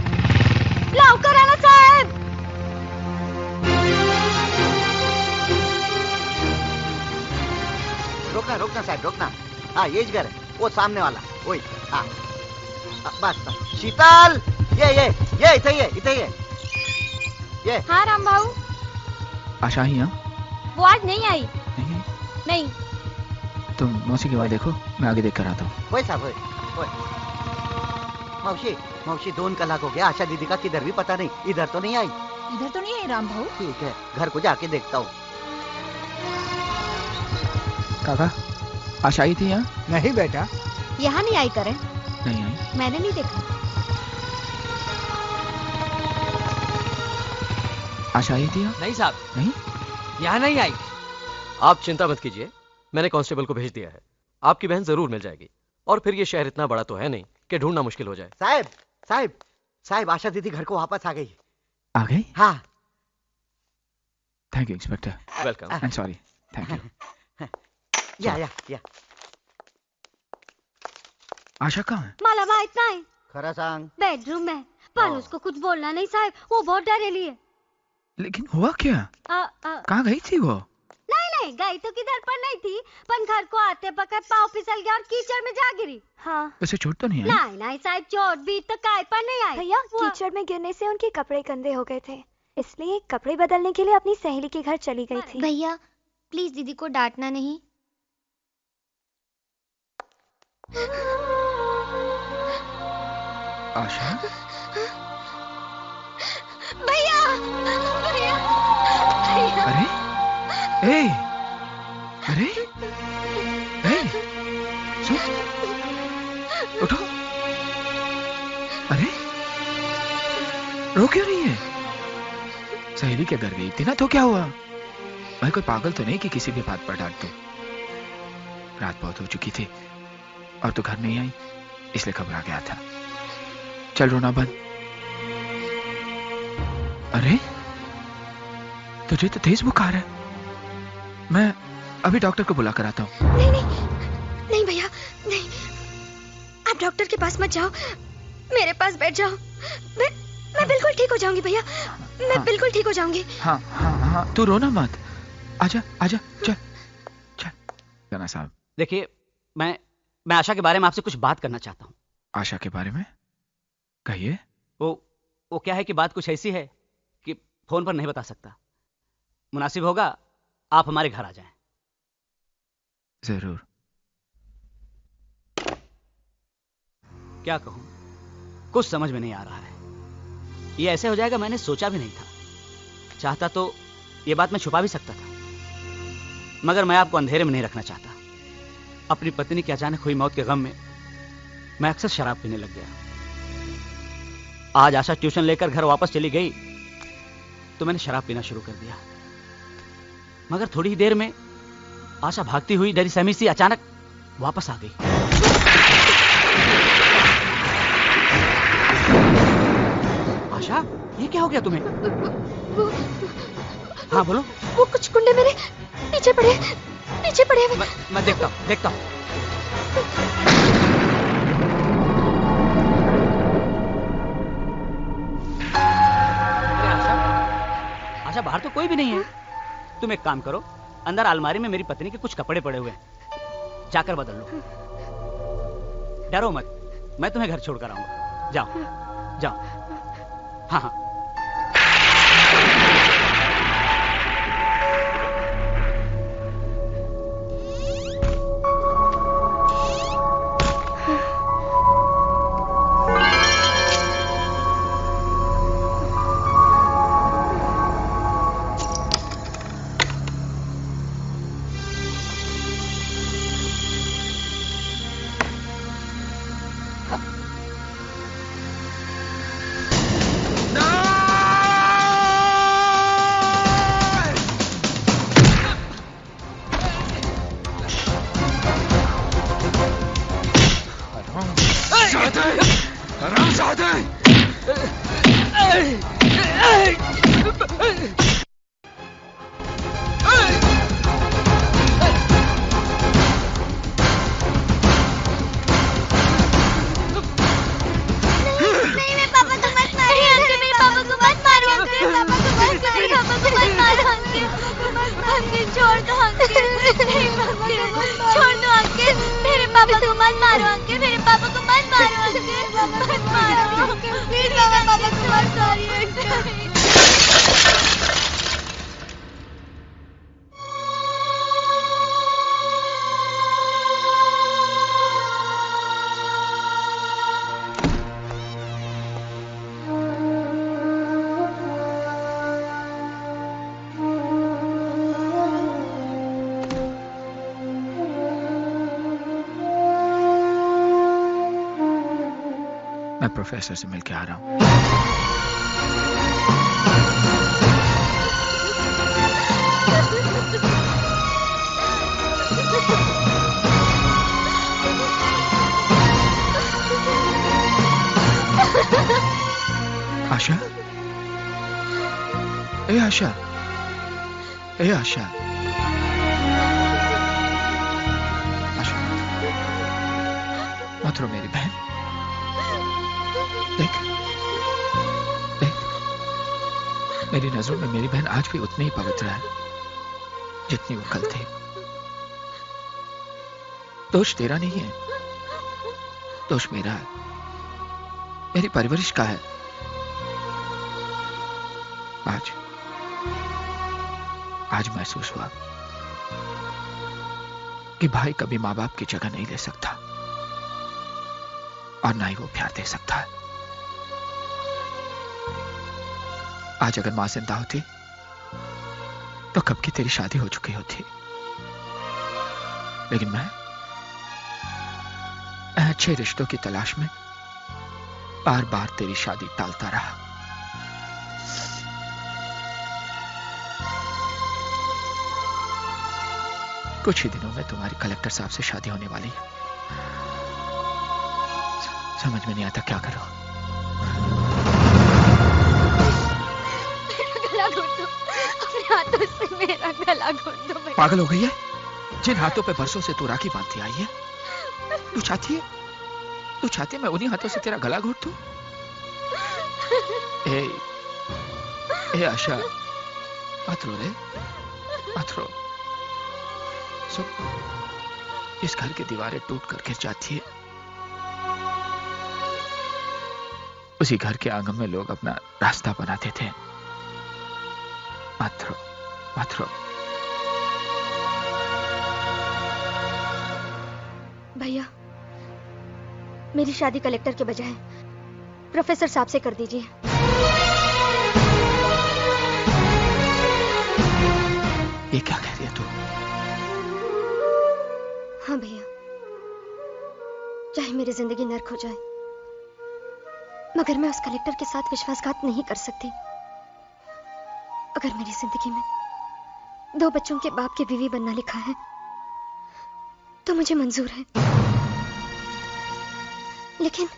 K: लाओ कराना साहब।
B: रोकना रोकना साहब, रोकना। हाँ ये घर है, वो सामने वाला वही। हाँ बस बस। शीतल, ये इथे ही है ये।
G: हाँ राम भाऊ,
E: आशा ही? हाँ,
G: वो आज नहीं आई। नहीं।
E: तुम मौसी के वहाँ देखो, मैं आगे देख कर आता हूँ।
B: वही साहब वही। मौसी 2 कलाक हो गया, आशा दीदी का किधर भी पता नहीं। इधर तो नहीं आई।
H: इधर तो नहीं है राम भाऊ।
B: ठीक है, घर को जाके देखता हूँ।
E: काका, आशा आई थी यहाँ?
D: नहीं बेटा,
H: यहाँ नहीं आई करण।
E: नहीं आई।
H: मैंने नहीं देखा।
E: आशा आई थी यहाँ?
A: नहीं साहब,
E: नहीं,
A: यहाँ नहीं आई। आप चिंता मत कीजिए, मैंने कांस्टेबल को भेज दिया है। आपकी बहन जरूर मिल जाएगी। और फिर ये शहर इतना बड़ा तो है नहीं कि ढूंढना मुश्किल हो जाए।
B: साहब, आशा दीदी घर को वापस आ गई।
E: आ गई?
B: हाँ।
E: Thank you inspector.
A: Welcome.
E: I am sorry. Thank you.
B: या
E: आशा कहाँ है?
G: मला माहित नाही.
B: खरं सांग.
G: बेडरूम में. पर उसको कुछ बोलना नहीं साहब, वो बहुत डरेली है.
E: लेकिन हुआ क्या? कहाँ गई थी वो?
G: नहीं, गई तो किधर पर नहीं थी, पर घर को आते वक्त पाँव फिसल गया और कीचड़ में जा गिरी. हाँ.
E: वैसे चोट तो नहीं आई?
G: नहीं साहब, चोट भी तो काय पर नहीं आई.
K: भैया कीचड़ में गिरने से उनके कपड़े गंदे हो गए थे, इसलिए कपड़े बदलने के लिए अपनी सहेली के घर चली गई थी.
L: भैया प्लीज दीदी को डांटना नहीं.
E: आशा?
L: भैया भैया भैया.
E: अरे ए, अरे ए, सुन, उठो. अरे रो क्यों रही है? सहेली के घर गई थी ना, तो क्या हुआ? मैं कोई पागल तो नहीं कि किसी भी बात पर डांट दूं. रात बहुत हो चुकी थी और तू घर नहीं आई, इसलिए घबरा गया था. चल रोना बंद. अरे तुझे तो तेज बुखार है. मैं अभी डॉक्टर को बुला कर आता हूँ.
K: नहीं भैया, नहीं. आप डॉक्टर के पास मत जाओ, मेरे पास बैठ जाओ. मैं बिल्कुल ठीक हो जाऊंगी भैया, मैं बिल्कुल ठीक हो जाऊंगी.
E: हाँ, तू रोना मत. आजा, चल. राणा साहब,
Q: देखिए, मैं आशा के बारे में आपसे कुछ बात करना चाहता हूँ.
E: आशा के बारे में? कहिए.
Q: वो क्या है कि बात कुछ ऐसी है कि फोन पर नहीं बता सकता. मुनासिब होगा आप हमारे घर आ जाएं.
E: जरूर.
Q: क्या कहूं, कुछ समझ में नहीं आ रहा है. ये ऐसे हो जाएगा मैंने सोचा भी नहीं था. चाहता तो ये बात मैं छुपा भी सकता था, मगर मैं आपको अंधेरे में नहीं रखना चाहता. अपनी पत्नी की अचानक हुई मौत के गम में मैं अक्सर शराब पीने लग गया. आज आशा ट्यूशन लेकर घर वापस चली गई तो मैंने शराब पीना शुरू कर दिया. मगर थोड़ी ही देर में आशा भागती हुई डरी सहमी सी अचानक वापस आ गई. आशा, ये क्या हो गया तुम्हें? हाँ बोलो.
K: वो कुछ गुंडे मेरे पीछे पड़े.
Q: मैं देखता हूँ. आशा, बाहर तो कोई भी नहीं है. तुम एक काम करो, अंदर अलमारी में मेरी पत्नी के कुछ कपड़े पड़े हुए हैं, जाकर बदल लो. डरो मत, मैं तुम्हें घर छोड़कर आऊंगा. जाओ. हाँ.
E: मैं प्रोफेसर से मिलके आ रहा हूँ. आशा, ए आशा, आशा, मत पात्रो मेरी बहन, देख देख, मेरी नजरों में मेरी बहन आज भी उतनी ही पवित्र है जितनी वो कल थी। दोष तेरा नहीं है, दोष मेरा है, मेरी परवरिश का है। आज महसूस हुआ कि भाई कभी मां बाप की जगह नहीं ले सकता और ना ही वो प्यार दे सकता है। आज अगर मां जिंदा होती तो कब की तेरी शादी हो चुकी होती, लेकिन मैं अच्छे रिश्तों की तलाश में बार बार तेरी शादी टालता रहा। कुछ ही दिनों में तुम्हारी कलेक्टर साहब से शादी होने वाली है। समझ में नहीं आता क्या करो।
K: मेरा गला घोट दो, अपने हाथों से मेरा गला घोट दो।
E: पागल हो गई है? जिन हाथों पे बरसों से तू राखी बांधती आई है, तू चाहती है मैं उन्हीं हाथों से तेरा गला घोट दूं? ए आशा, मत रो रे, मत रो। सुन, इस घर की दीवारें टूट कर गिर जाती है, उसी घर के आंगन में लोग अपना रास्ता बनाते थे। मत रो, मत रो।
K: भैया, मेरी शादी कलेक्टर के बजाय प्रोफेसर साहब से कर दीजिए।
E: ये क्या कह रही है तू?
K: हाँ भैया, चाहे मेरी जिंदगी नर्क हो जाए, मगर मैं उस कलेक्टर के साथ विश्वासघात नहीं कर सकती। अगर मेरी जिंदगी में 2 बच्चों के बाप की बीवी बनना लिखा है तो मुझे मंजूर है, लेकिन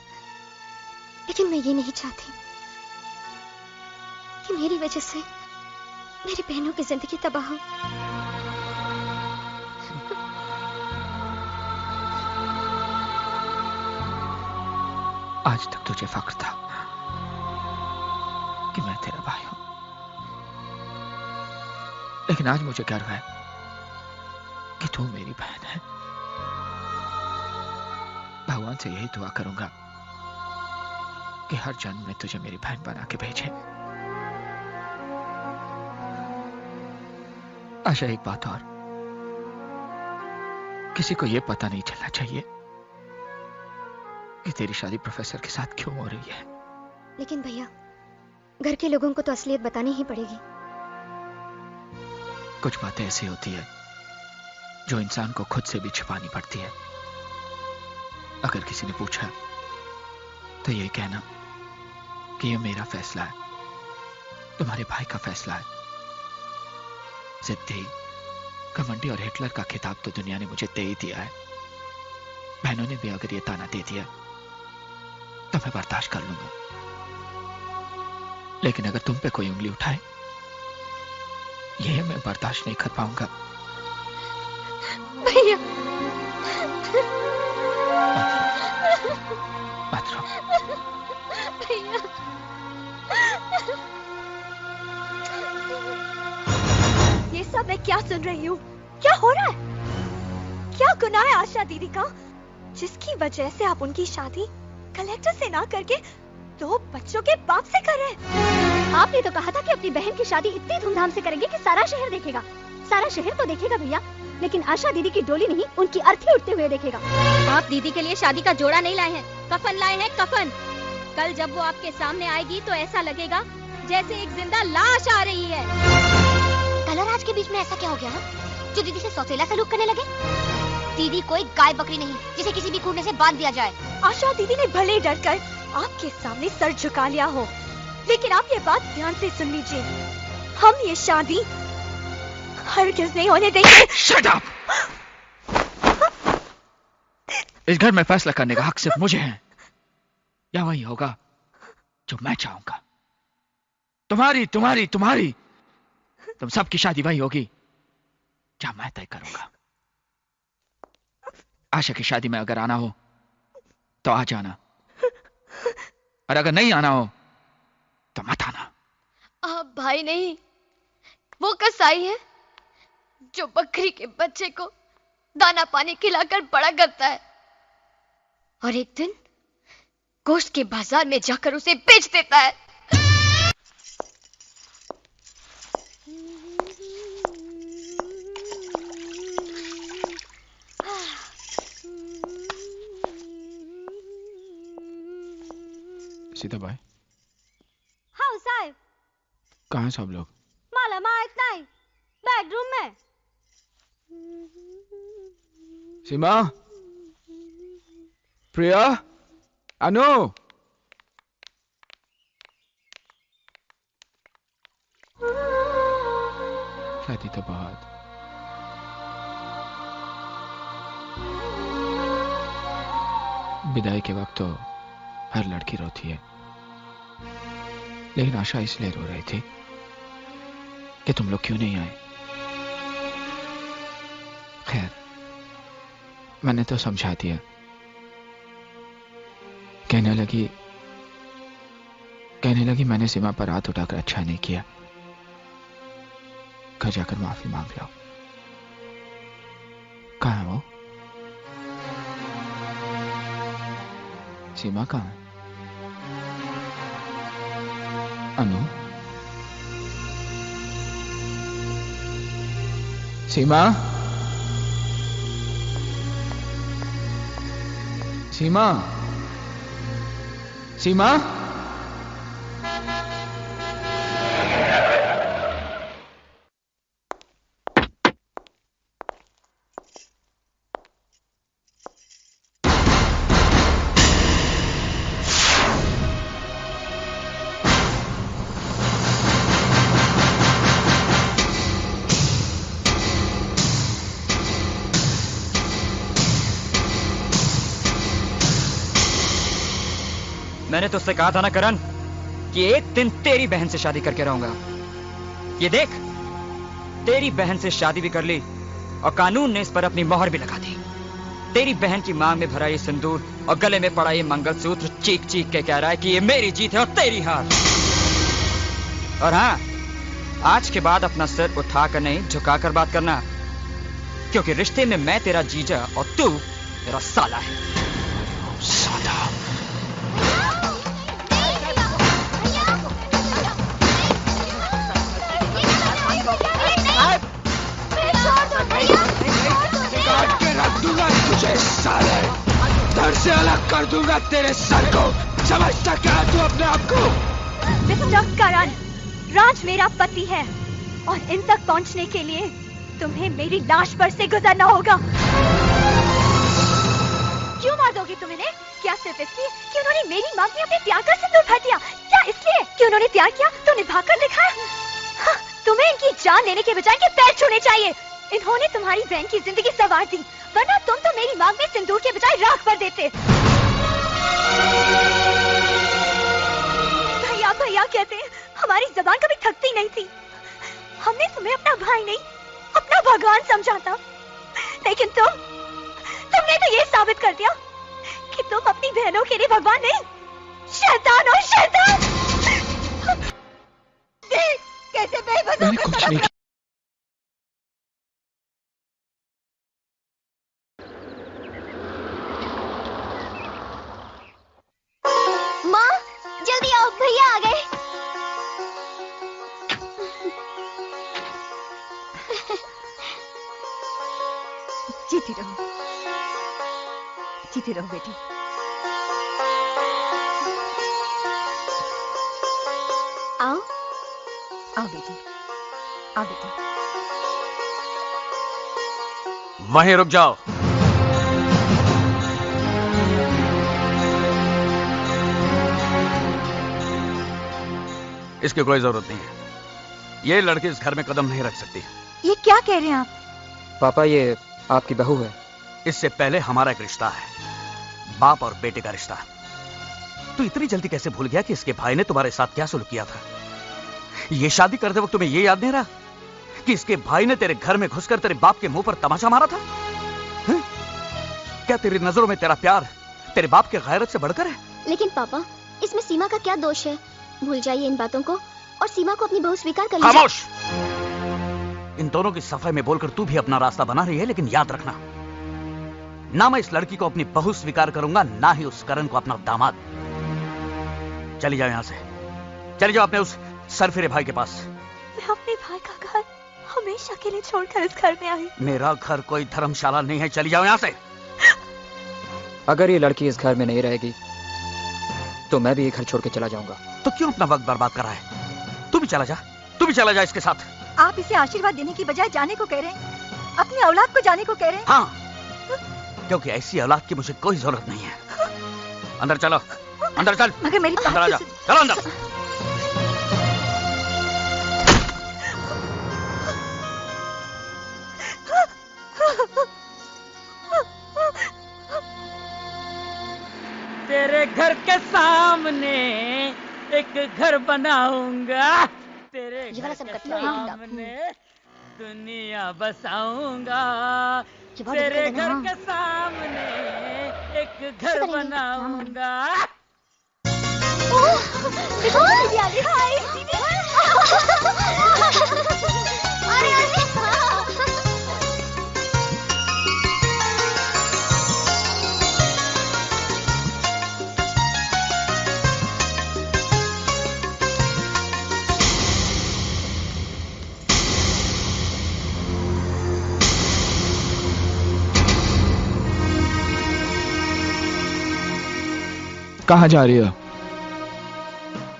K: मैं ये नहीं चाहती कि मेरी वजह से मेरी बहनों की जिंदगी तबाह हो।
E: आज तक तुझे फख्र था कि मैं तेरा भाई हूं, लेकिन आज मुझे गर्व है कि तू मेरी बहन है। भगवान से यही दुआ करूंगा कि हर जन्म में तुझे मेरी बहन बना के भेजे। आशा, एक बात और, किसी को यह पता नहीं चलना चाहिए कि तेरी शादी प्रोफेसर के साथ क्यों हो रही है।
K: लेकिन भैया, घर के लोगों को तो असलियत बतानी ही पड़ेगी।
E: कुछ बातें ऐसी होती है जो इंसान को खुद से भी छिपानी पड़ती है। अगर किसी ने पूछा तो ये कहना कि ये मेरा फैसला है, तुम्हारे भाई का फैसला है। जिद्दी, घमंडी और हिटलर का खिताब तो दुनिया ने मुझे दे ही दिया है। बहनों ने भी अगर ये ताना दे दिया तो मैं बर्दाश्त कर लूंगा, लेकिन अगर तुम पे कोई उंगली उठाए, ये मैं बर्दाश्त नहीं कर पाऊंगा।
K: भैया,
E: मत रो।
K: भैया, ये सब मैं क्या सुन रही हूँ? क्या हो रहा है? क्या गुनाह है आशा दीदी का, जिसकी वजह से आप उनकी शादी कलेक्टर से ना करके 2 बच्चों के बाप से कर रहे हैं?
H: आपने तो कहा था कि अपनी बहन की शादी इतनी धूमधाम से करेंगे कि सारा शहर देखेगा। सारा शहर तो देखेगा भैया, लेकिन आशा दीदी की डोली नहीं, उनकी अर्थी उठते हुए देखेगा।
L: आप दीदी के लिए शादी का जोड़ा नहीं लाए हैं, कफन लाए हैं, कफन। कल जब वो आपके सामने आएगी तो ऐसा लगेगा जैसे एक जिंदा लाश आ रही है।
G: कल और आज के बीच में ऐसा क्या हो गया जो दीदी से सौतेला सलूक करने लगे? दीदी कोई गाय बकरी नहीं जिसे किसी भी खूंटे से बांध दिया जाए।
K: आशा दीदी ने भले डरकर आपके सामने सर झुका लिया हो, लेकिन आप ये बात ध्यान से सुन लीजिए, हम ये शादी हरगिज़ नहीं होने देंगे।
E: Shut up! इस घर में फैसला करने का हक सिर्फ मुझे है, या वही होगा जो मैं चाहूंगा। तुम्हारी तुम्हारी तुम्हारी तुम सबकी शादी वही होगी जहां मैं तय करूंगा। आशा की शादी में अगर आना हो तो आ जाना, और अगर नहीं आना हो तो मत आना।
L: आप भाई नहीं, वो कसाई है जो बकरी के बच्चे को दाना पानी खिलाकर बड़ा करता है और एक दिन गोश्त के बाजार में जाकर उसे बेच देता है।
E: सीता भाई,
H: हाँ साहब।
E: कहाँ हैं सब लोग?
H: माला माँ इतना ही बेडरूम में।
E: सीमा, प्रिया, अनु। शादी तो बहुत, विदाई के वक्त तो हर लड़की रोती है, लेकिन आशा इसलिए रो रही थी कि तुम लोग क्यों नहीं आए। खैर, मैंने तो समझा दिया। कहने लगी मैंने सीमा पर हाथ उठाकर अच्छा नहीं किया, घर जाकर माफी मांग लो। कहाँ है वो? सीमा कहाँ है? अनु, सीमा, सीमा, सीमा।
J: मैंने तो उससे कहा था ना करण कि एक दिन तेरी बहन से शादी करके रहूंगा। ये देख, तेरी बहन से शादी भी कर ली और कानून ने इस पर अपनी मोहर भी लगा दी। तेरी बहन की मांग में भरा ये सिंदूर और गले में पड़ा ये मंगलसूत्र चीख चीख के कह रहा है कि ये मेरी जीत है और तेरी हार। और हाँ, आज के बाद अपना सिर उठाकर नहीं झुकाकर बात करना, क्योंकि रिश्ते में मैं तेरा जीजा और तू तेरा साला है। साला।
E: तुझे साले धड़ से अलग कर दूंगा तेरे सर को। समझता क्या तू अपने आप को?
H: मिस्टर करण, राज मेरा पति है और इन तक पहुंचने के लिए तुम्हें मेरी लाश पर से गुजरना होगा। क्यों मार दोगे तुम इन्हें? क्या सिर्फ इसलिए कि उन्होंने मेरी मांग में अपने प्यार का सिंदूर भर दिया? क्या इसलिए कि उन्होंने प्यार किया तो निभाकर दिखाया? हाँ, तुम्हें इनकी जान लेने के बजाय इनके पैर छूने चाहिए। इन्होंने तुम्हारी बहन की जिंदगी संवार दी, वरना तुम तो मेरी मांग में सिंदूर के बजाय राख भर देते। भैया भैया कहते हैं, हमारी जबान कभी थकती नहीं थी। हमने तुम्हें अपना भाई नहीं, अपना भगवान समझा था, लेकिन तुमने तो ये साबित कर दिया कि तुम अपनी बहनों के लिए भगवान नहीं, शैतान हो शैतान। देख कैसे बेबस होकर
L: जल्दी आओ, भैया आ गए।
H: जीती रहो, जीती रहो बेटी।
L: आओ
H: आओ बेटी, आओ बेटी।
I: वहीं रुक जाओ। इसकी कोई जरूरत नहीं है। ये लड़की इस घर में कदम नहीं रख सकती।
H: ये क्या कह रहे हैं आप?
J: पापा, ये आपकी बहू है।
I: इससे पहले हमारा एक रिश्ता है, बाप और बेटे का रिश्ता। तू इतनी जल्दी कैसे भूल गया कि इसके भाई ने तुम्हारे साथ क्या सुलूक किया था? ये शादी करते वक्त तुम्हें ये याद नहीं रहा कि इसके भाई ने तेरे घर में घुसकर तेरे बाप के मुंह पर तमाचा मारा था? क्या तेरी नजरों में तेरा प्यार तेरे बाप के गैरत से बढ़कर है।
L: लेकिन पापा, इसमें सीमा का क्या दोष है? भूल जाइए इन बातों को और सीमा को अपनी बहू स्वीकार कर लीजिए।
I: खामोश! इन दोनों की सफाई में बोलकर तू भी अपना रास्ता बना रही है, लेकिन याद रखना, ना मैं इस लड़की को अपनी बहू स्वीकार करूंगा, ना ही उस करण को अपना दामाद। चली जाओ यहां से, चली जाओ अपने उस सरफिरे भाई के पास।
K: मैं अपने भाई का घर हमेशा के लिए छोड़कर इस घर में आई।
I: मेरा घर कोई धर्मशाला नहीं है, चली जाओ यहां से।
J: अगर ये लड़की इस घर में नहीं रहेगी तो मैं भी ये घर छोड़ के चला जाऊंगा।
I: तो क्यों अपना वक्त बर्बाद कर रहा है? तू भी चला जा, तू भी चला जा इसके साथ।
H: आप इसे आशीर्वाद देने की बजाय जाने को कह रहे हैं, अपनी औलाद को जाने को कह रहे हैं।
I: हाँ, क्योंकि ऐसी औलाद की मुझे कोई जरूरत नहीं है। अंदर चलो, अंदर चल।
H: मगर मेरी
I: अंदर आ जा, चलो अंदर।
F: तेरे घर के सामने एक घर बनाऊंगा, तेरे घर के सामने दुनिया बसाऊंगा, तेरे घर के सामने एक घर बनाऊंगा।
E: कहाँ जा रही हो?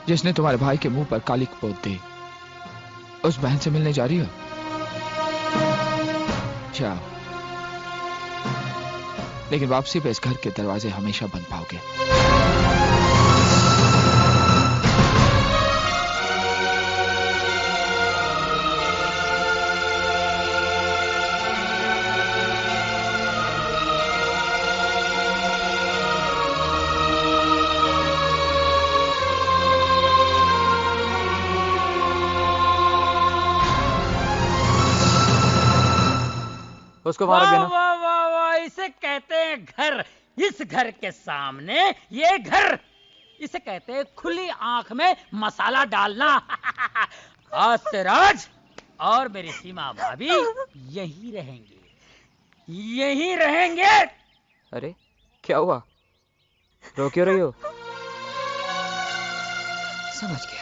E: जिसने तुम्हारे भाई के मुंह पर कालिक पोत दी, उस बहन से मिलने जा रही हो? जाओ, लेकिन वापसी पे इस घर के दरवाजे हमेशा बंद पाओगे।
J: उसको वहां रख देना।
F: वाह वाह वाह, इसे कहते हैं घर। इस घर के सामने ये घर, इसे कहते हैं खुली आंख में मसाला डालना। आज से राज और मेरी सीमा भाभी यही रहेंगे, यही रहेंगे।
J: अरे क्या हुआ, रो क्यों रही हो? समझ गया।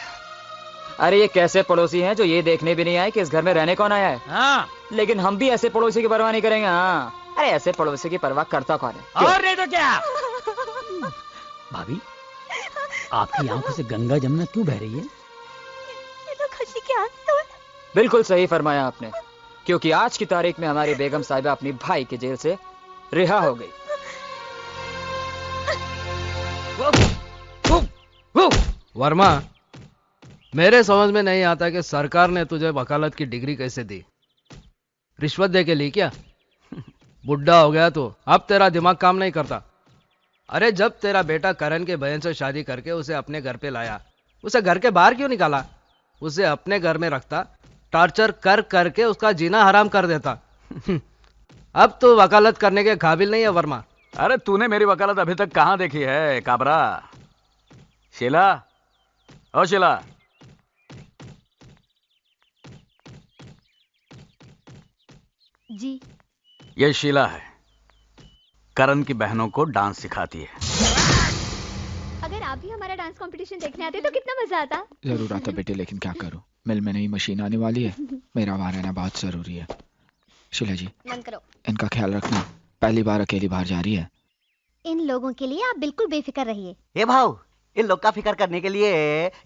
J: अरे ये कैसे पड़ोसी हैं जो ये देखने भी नहीं आए कि इस घर में रहने कौन आया है।
F: हाँ,
J: लेकिन हम भी ऐसे पड़ोसी की परवाह नहीं करेंगे। हाँ, अरे ऐसे पड़ोसी की परवाह करता कौन है?
F: और नहीं तो क्या। भाभी, आपकी आंखों से गंगा जमुना क्यों बह रही है?
K: ये तो खुशी के आंसू हैं।
J: बिल्कुल सही फरमाया आपने, क्योंकि आज की तारीख में हमारी बेगम साहिबा अपनी भाई के जेल से रिहा हो गई।
C: वर्मा, मेरे समझ में नहीं आता कि सरकार ने तुझे वकालत की डिग्री कैसे दी? रिश्वत दे के ली क्या? बुढ़ा हो गया तो अब तेरा दिमाग काम नहीं करता। अरे जब तेरा बेटा करण के बहन से शादी करके उसे अपने घर पे लाया, उसे घर के बाहर क्यों निकाला? उसे अपने घर में रखता, टॉर्चर कर करके उसका जीना हराम कर देता। अब तो वकालत करने के काबिल नहीं है वर्मा।
I: अरे तूने मेरी वकालत अभी तक कहां देखी है काबरा? शीला, ओ शीला,
G: जी।
I: ये शीला है, करण की बहनों को डांस सिखाती है।
L: अगर आप भी हमारा डांस कंपटीशन देखने आते तो कितना मजा आता।
E: जरूर आता बेटे, लेकिन क्या करूं, मिल में नई मशीन आने वाली है, मेरा वहां रहना बहुत जरूरी है। शीला जी,
L: बंद करो।
E: इनका ख्याल रखना, पहली बार अकेली बाहर जा रही है।
L: इन लोगों के लिए आप बिल्कुल बेफिक्र रहिए।
B: हे भाऊ, इन लोग का फिक्र करने के लिए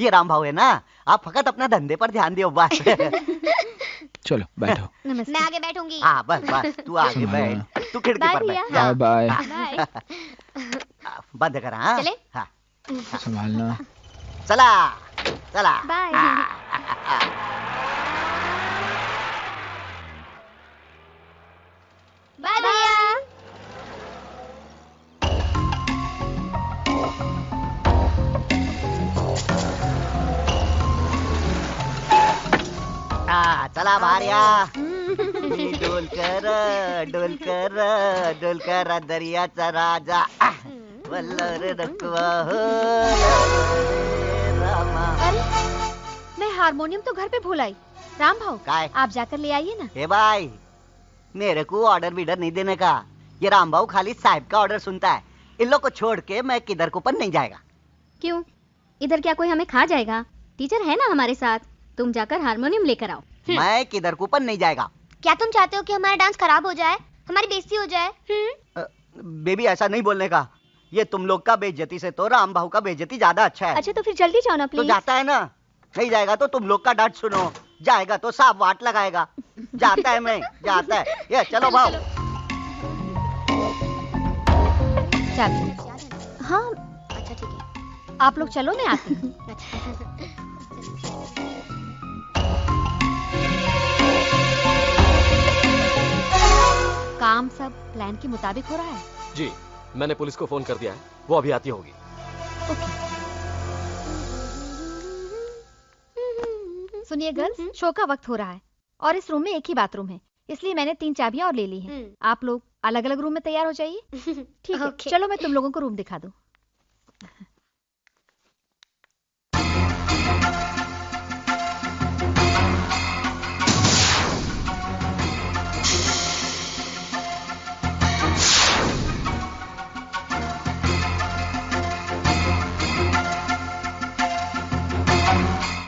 B: ये राम भाऊ है ना, आप फकत अपना धंधे पर ध्यान दियो बस।
E: चलो बैठो।
L: मैं आगे बैठूंगी।
B: हाँ बस बस, तू आगे बैठ, तू खिड़की पर बैठ।
E: Bye bye.
B: बंद कर। हाँ
L: चले?
B: हाँ,
E: संभालना।
B: चला चला।
L: बाय। बाय भैया।
B: चला भार्या, डोलकर डोलकर डोलकर दर्याचा राजा, वल्लरे रखवा हो रामा।
G: अरे मैं हारमोनियम तो घर पे भूल आई। राम भाऊ
B: काय?
G: आप जाकर ले आइए ना।
B: हे भाई, मेरे को ऑर्डर बीडर नहीं देने का। ये राम भाऊ खाली साहब का ऑर्डर सुनता है। इन लोग को छोड़ के मैं किधर को पर नहीं जाएगा।
L: क्यों? इधर क्या कोई हमें खा जाएगा? टीचर है ना हमारे साथ, तुम जाकर हारमोनियम लेकर आओ।
B: मैं किधर को पर नहीं जाएगा।
L: क्या तुम चाहते हो कि हमारा डांस खराब हो जाए, हमारी बेइज्जती हो जाए?
B: बेबी ऐसा नहीं बोलने का। ये तुम लोग का बेइज्जती से तो राम भाऊ का बेइज्जती ज्यादा अच्छा है।
K: अच्छा तो फिर जल्दी जाओ ना
B: तो
K: प्लीज।
B: जाता है ना, नहीं जाएगा तो तुम लोग का डांट सुनो, जाएगा तो साफ वाट लगाएगा। जाता है मैं, जाता है। ये चलो भाऊ।
G: चलो। हाँ
L: अच्छा ठीक है,
G: आप लोग चलो, मैं आती हूँ। काम सब प्लान के मुताबिक हो रहा है।
M: जी, मैंने पुलिस को फोन कर दिया है, वो अभी आती होगी।
G: सुनिए गर्ल्स, शो का वक्त हो रहा है और इस रूम में एक ही बाथरूम है, इसलिए मैंने 3 चाबियां और ले ली हैं। आप लोग अलग अलग रूम में तैयार हो जाइए। ठीक है, चलो मैं तुम लोगों को रूम दिखा दूं।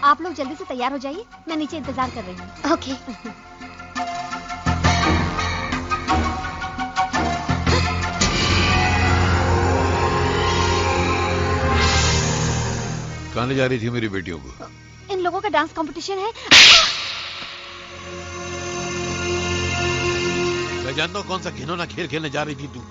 G: आप लोग जल्दी से तैयार हो जाइए, मैं नीचे इंतजार कर रही हूँ।
L: ओके।
N: कहाँ ले जा रही थी मेरी बेटियों को?
G: इन लोगों का डांस कंपटीशन है।
N: मैं जानता हूँ कौन सा घिनौना खेल खेलने जा रही थी तू।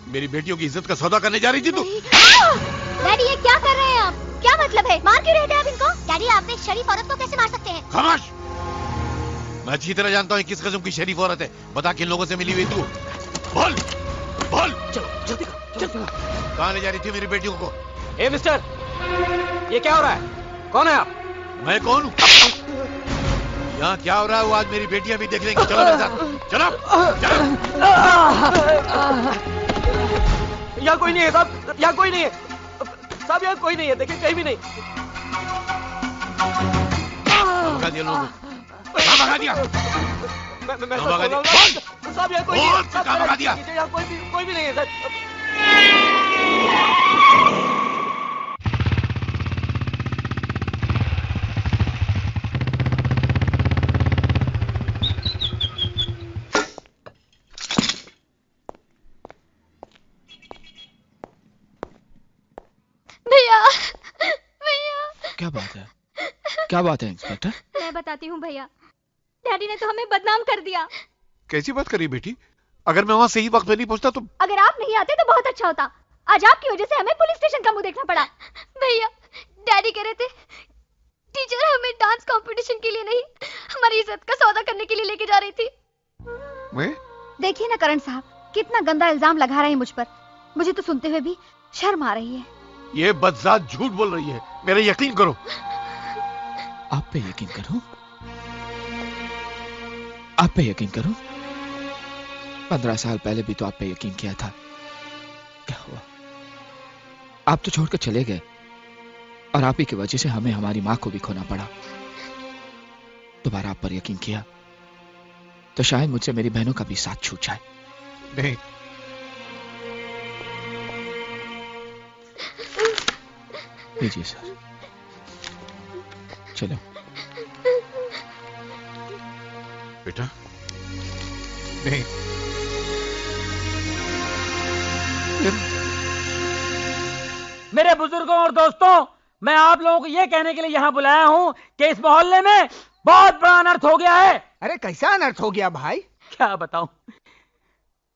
N: मेरी बेटियों की इज्जत का सौदा करने जा रही थी तू।
L: डैडी ये क्या कर रहे हैं आप? क्या मतलब है? मार क्यों रहे थे आप इनको? डैडी आप एक शरीफ औरत को कैसे मार सकते हैं?
N: खामोश! मैं अच्छी तरह जानता हूँ किस किस्म की शरीफ औरत है। बता किन लोगों से मिली हुई तू? बोल, बोल।
M: जल्दी चल।
N: कहाँ ले जा रही थी मेरी बेटियों को?
M: ए मिस्टर, ये क्या हो रहा है? कौन है आप?
N: मैं कौन हूँ? यहाँ क्या हो रहा है वो आज मेरी बेटियां भी देख लेंगी। चलो मेरे साथ, चलो, चलो।
M: यहाँ कोई नहीं है साहब, यहाँ कोई नहीं है साहब, यहाँ कोई नहीं है, देखिए कहीं भी नहीं।
N: भगा दिया लोगों को। भगा दिया।
M: मैं
N: भगा दिया।
M: साहब यहाँ कोई नहीं है।
N: कहाँ भगा दिया?
M: यहाँ कोई भी नहीं है सर।
E: क्या बात है? क्या बात है इंस्पेक्टर?
G: मैं बताती हूँ भैया, डैडी ने तो हमें बदनाम कर दिया।
N: कैसी बात करी बेटी? अगर मैं वहाँ सही वक्त में नहीं पहुँचता तो?
G: अगर आप नहीं आते तो बहुत अच्छा होता। आज आपकी वजह से हमें पुलिस स्टेशन का मुंह देखना पड़ा।
L: भैया डैडी कह रहे थे टीचर हमें डांस कंपटीशन के लिए नहीं, हमारी इज्जत का सौदा करने के लिए लेके जा रही थी।
N: मैं?
G: देखिए ना करण साहब, कितना गंदा इल्जाम लगा रहे हैं मुझ पर। मुझे तो सुनते हुए भी शर्म आ रही है।
N: ये बदजात झूठ बोल रही है, मेरा यकीन करो।
E: आप पे यकीन करो? आप पे यकीन करो? 15 साल पहले भी तो आप पे यकीन किया था। क्या हुआ? आप तो छोड़कर चले गए और आप ही की वजह से हमें हमारी मां को भी खोना पड़ा। दोबारा आप पर यकीन किया तो शायद मुझसे मेरी बहनों का भी साथ छूट जाए।
N: नहीं,
E: लीजिए सर, चलो।
N: बेटा नहीं,
F: मेरे बुजुर्गों और दोस्तों, मैं आप लोगों को यह कहने के लिए यहाँ बुलाया हूँ कि इस मोहल्ले में बहुत बड़ा अनर्थ हो गया है।
D: अरे कैसा अनर्थ हो गया भाई?
F: क्या बताऊं,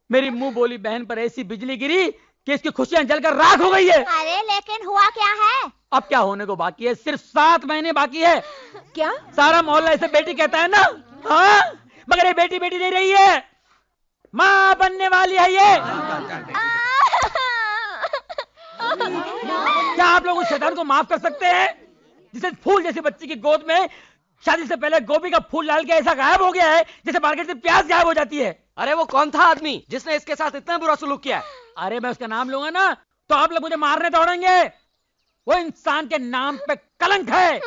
F: मेरी मुंह बोली बहन पर ऐसी बिजली गिरी कि इसकी खुशियां जलकर राख हो गई है।
L: अरे लेकिन हुआ क्या है?
F: अब क्या होने को बाकी है? सिर्फ 7 महीने बाकी है।
K: क्या?
F: सारा मोहल्ला इसे बेटी कहता है ना? हाँ, मगर ये बेटी बेटी नहीं रही है, माँ बनने वाली है ये। क्या आप लोग उस शैतान को माफ कर सकते हैं जिसे फूल जैसी बच्ची की गोद में शादी से पहले गोभी का फूल डाल के ऐसा गायब हो गया है जैसे मार्केट से प्याज गायब हो जाती है?
A: अरे वो कौन था आदमी जिसने इसके साथ इतना बुरा सलूक किया है?
F: अरे मैं उसका नाम लूंगा ना तो आप लोग मुझे मारने दौड़ेंगे। वो इंसान के नाम पे कलंक है।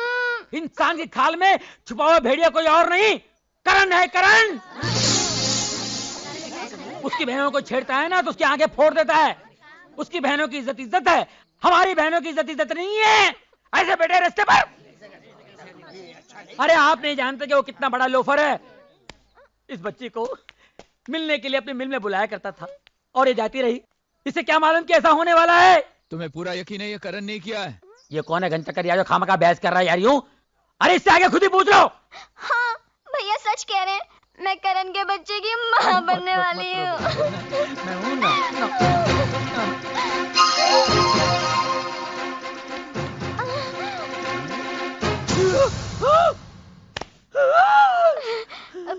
F: इंसान की खाल में छुपा हुआ भेड़िया कोई और नहीं, करण है, करण। उसकी बहनों को छेड़ता है ना तो उसकी आंखें फोड़ देता है। उसकी बहनों की इज्जत इज्जत है, हमारी बहनों की इज्जत इज्जत नहीं है। ऐसे बैठे रास्ते पर। अरे आप नहीं जानते कि वो कितना बड़ा लोफर है। इस बच्ची को मिलने के लिए अपनी मिल में बुलाया करता था और ये जाती रही। इसे क्या मालूम कि ऐसा होने वाला है।
E: तुम्हें पूरा यकीन है ये करण नहीं किया है?
F: ये कौन है घंटा कर जो खामखा बहस कर रहा है यार यूं? अरे इससे आगे खुद ही पूछ लो।
L: हाँ भैया सच कह रहे हैं, मैं करण के बच्चे की माँ बनने वाली हूँ।
F: मैं हूँ ना।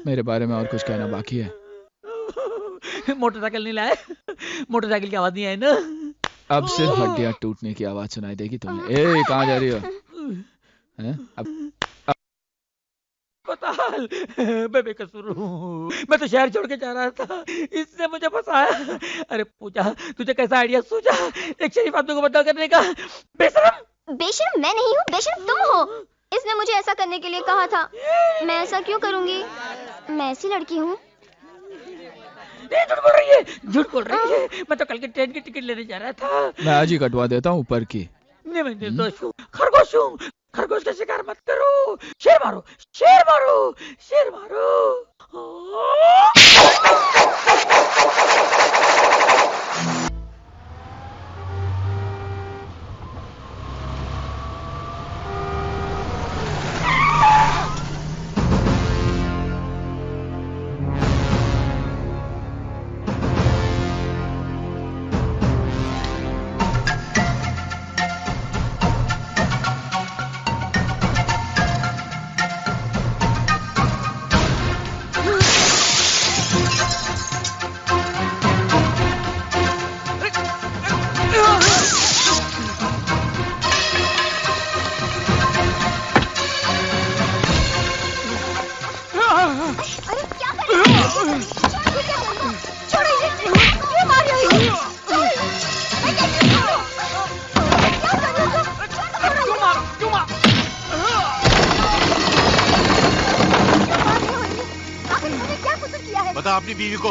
E: मेरे बारे में और कुछ कहना बाकी है?
F: मोटरसाइकिल नहीं लाए? मोटरसाइकिल की आवाज नहीं आई ना?
E: अब सिर्फ हड्डियां टूटने की आवाज सुनाई देगी तुम्हें। ए कहाँ जा रही हो? हैं? अब
F: बताल, मैं बेकसूर हूँ। मैं तो शहर छोड़ के जा रहा था, इसने मुझे फंसाया। अरे पूजा, तुझे कैसा आइडिया सूझा एक शरीफ आदमी को बदनाम करने का? बेशरम।
L: बेशरम मैं नहीं हूँ, बेशरम तुम हो। इसने मुझे ऐसा करने के लिए कहा था। मैं ऐसा क्यों करूंगी? मैं ऐसी लड़की हूँ।
F: झूठ बोल रही है, झूठ बोल रही है। मैं तो कल के ट्रेन की टिकट लेने जा रहा था।
E: मैं आज ही कटवा देता हूँ ऊपर की।
F: नहीं मैं निर्दोष हूँ, खरगोश हूँ। खरगोश का शिकार मत करो। शेर मारो, शेर मारो, शेर मारो।
N: बता अपनी बीवी को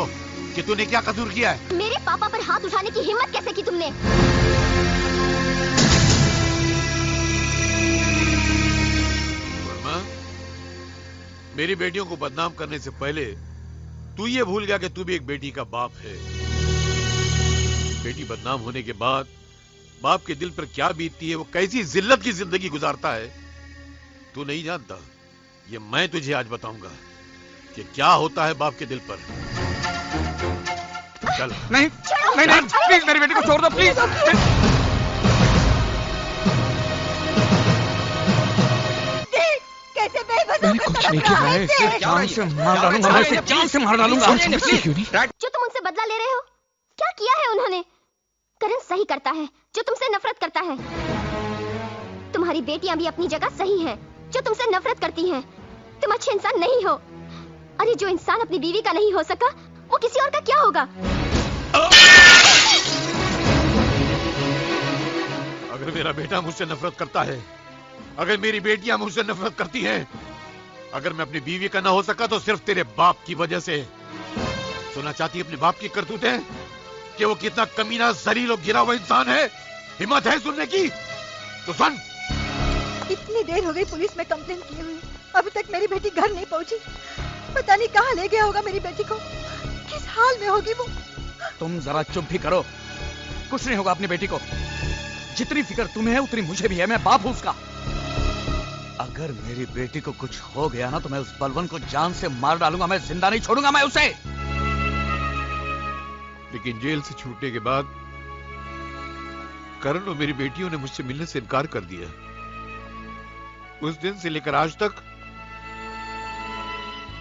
N: कि तूने क्या कसूर किया है।
L: मेरे पापा पर हाथ उठाने की हिम्मत कैसे की तुमने?
N: वर्मा, मेरी बेटियों को बदनाम करने से पहले तू ये भूल गया कि तू भी एक बेटी का बाप है। बेटी बदनाम होने के बाद बाप के दिल पर क्या बीतती है, वो कैसी जिल्लत की जिंदगी गुजारता है, तू नहीं जानता। ये मैं तुझे आज बताऊंगा कि क्या होता है बाप के दिल पर। चल।
J: नहीं नहीं नहीं, प्लीज मेरी बेटी को छोड़ दो प्लीज।
H: कैसे बेबस
J: मैंने कुछ नहीं किया है, इसे जान से मार डालूंगा, मैं इसे जान से मार डालूंगा।
L: जो तुम उनसे बदला ले रहे हो, क्या किया है उन्होंने? करण सही करता है जो तुमसे नफरत करता है। तुम्हारी बेटियां भी अपनी जगह सही हैं, जो तुमसे नफरत करती हैं। तुम अच्छे इंसान नहीं हो। अरे जो इंसान अपनी बीवी का नहीं हो सका, वो किसी और का क्या होगा?
N: अगर मेरा बेटा मुझसे नफरत करता है, अगर मेरी बेटियां मुझसे नफरत करती हैं, अगर मैं अपनी बीवी का ना हो सका तो सिर्फ तेरे बाप की वजह से। सुनना चाहती अपने बाप की करतूतें कि वो कितना कमीना, जलील और गिरा हुआ इंसान है? हिम्मत है सुनने की? तो सुन।
K: इतनी देर हो गई पुलिस में कंप्लेन किए हुए, अभी तक मेरी बेटी घर नहीं पहुंची। पता नहीं कहाँ ले गया होगा मेरी बेटी को, किस हाल में होगी वो।
I: तुम जरा चुप भी करो। कुछ नहीं होगा अपनी बेटी को। जितनी फिक्र तुम्हें है उतनी मुझे भी है, मैं बाप हूं उसका। अगर मेरी बेटी को कुछ हो गया ना तो मैं उस बलवंत को जान से मार डालूंगा, मैं जिंदा नहीं छोड़ूंगा मैं उसे।
N: लेकिन जेल से छूटने के बाद करण और मेरी बेटियों ने मुझसे मिलने से इनकार कर दिया। उस दिन से लेकर आज तक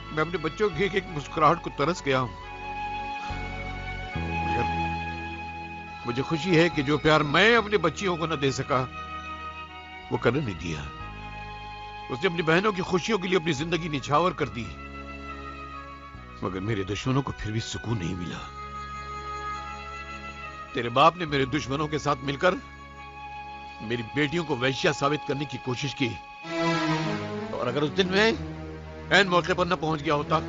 N: मैं अपने बच्चों की एक मुस्कुराहट को तरस गया हूं। मुझे खुशी है कि जो प्यार मैं अपनी बच्चियों को न दे सका, वो करण ने दिया। उसने अपनी बहनों की खुशियों के लिए अपनी जिंदगी निछावर कर दी, मगर मेरे दुश्मनों को फिर भी सुकून नहीं मिला। तेरे बाप ने मेरे दुश्मनों के साथ मिलकर मेरी बेटियों को वैश्या साबित करने की कोशिश की, और अगर उस दिन में ऐन मौके पर न पहुंच गया होता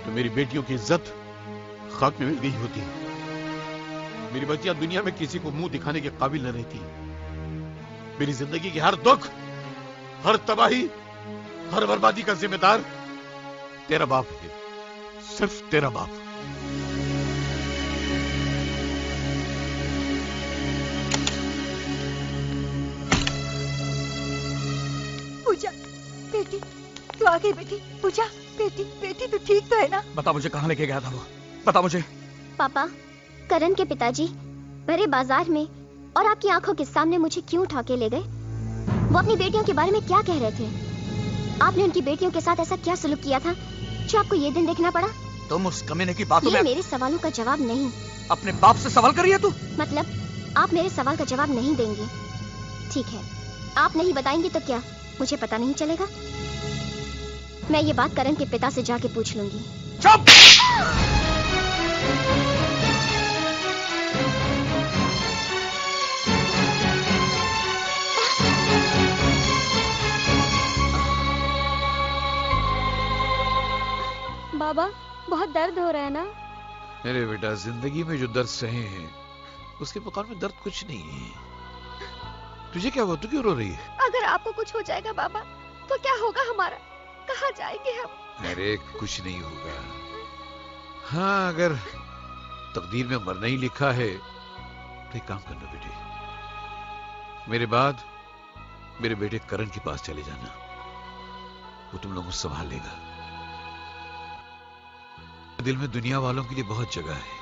N: तो मेरी बेटियों की इज्जत खाक में मिल गई होती। मेरी बच्चियां दुनिया में किसी को मुंह दिखाने के काबिल न रहती। मेरी जिंदगी की हर दुख, हर तबाही, हर बर्बादी का जिम्मेदार तेरा बाप है, सिर्फ तेरा बाप।
K: पूजा बेटी, तू आ गई बेटी। पूजा बेटी, बेटी तू ठीक तो है ना?
I: बता मुझे कहाँ लेके गया था वो, बता मुझे।
L: पापा, करण के पिताजी भरे बाजार में और आपकी आंखों के सामने मुझे क्यों उठा के ले गए? वो अपनी बेटियों के बारे में क्या कह रहे थे? आपने उनकी बेटियों के साथ ऐसा क्या सलूक किया था जो आपको ये दिन देखना पड़ा?
I: तुम उस कमीने की बातों में
L: मेरे सवालों का जवाब नहीं।
I: अपने बाप से सवाल कर रही है तू?
L: मतलब आप मेरे सवाल का जवाब नहीं देंगे? ठीक है, आप नहीं बताएंगे तो क्या मुझे पता नहीं चलेगा? मैं ये बात करण के पिता से जाके पूछ लूंगी।
I: चुप!
K: बाबा, बहुत दर्द हो रहा है ना?
N: मेरे बेटा, जिंदगी में जो दर्द सहे हैं उसके मुकाबले में दर्द कुछ नहीं है। तुझे क्या हुआ? तू क्यों रो रही है?
K: अगर आपको कुछ हो जाएगा बाबा तो क्या होगा हमारा? कहाँ जाएंगे हम?
N: अरे कुछ नहीं होगा। हाँ, अगर तकदीर में मरना ही लिखा है तो एक काम करना बेटे, मेरे बाद मेरे बेटे करण के पास चले जाना, वो तुम लोगों को संभाल लेगा। दिल में दुनिया वालों के लिए बहुत जगह है,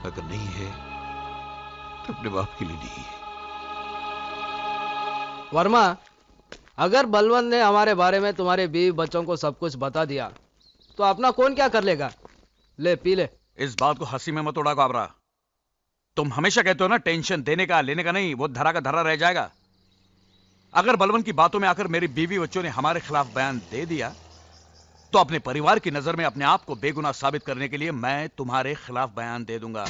N: अगर नहीं है तो अपने बाप के लिए नहीं है।
C: वर्मा, अगर बलवंत ने हमारे बारे में तुम्हारे बीवी बच्चों को सब कुछ बता दिया तो अपना कौन क्या कर लेगा? ले पी ले।
I: इस बात को हंसी में मत उड़ा गाबरा। तुम हमेशा कहते हो ना, टेंशन देने का लेने का नहीं, वो धरा का धरा रह जाएगा। अगर बलवंत की बातों में आकर मेरी बीवी बच्चों ने हमारे खिलाफ बयान दे दिया तो अपने परिवार की नजर में अपने आप को बेगुनाह साबित करने के लिए मैं तुम्हारे खिलाफ बयान दे दूंगा,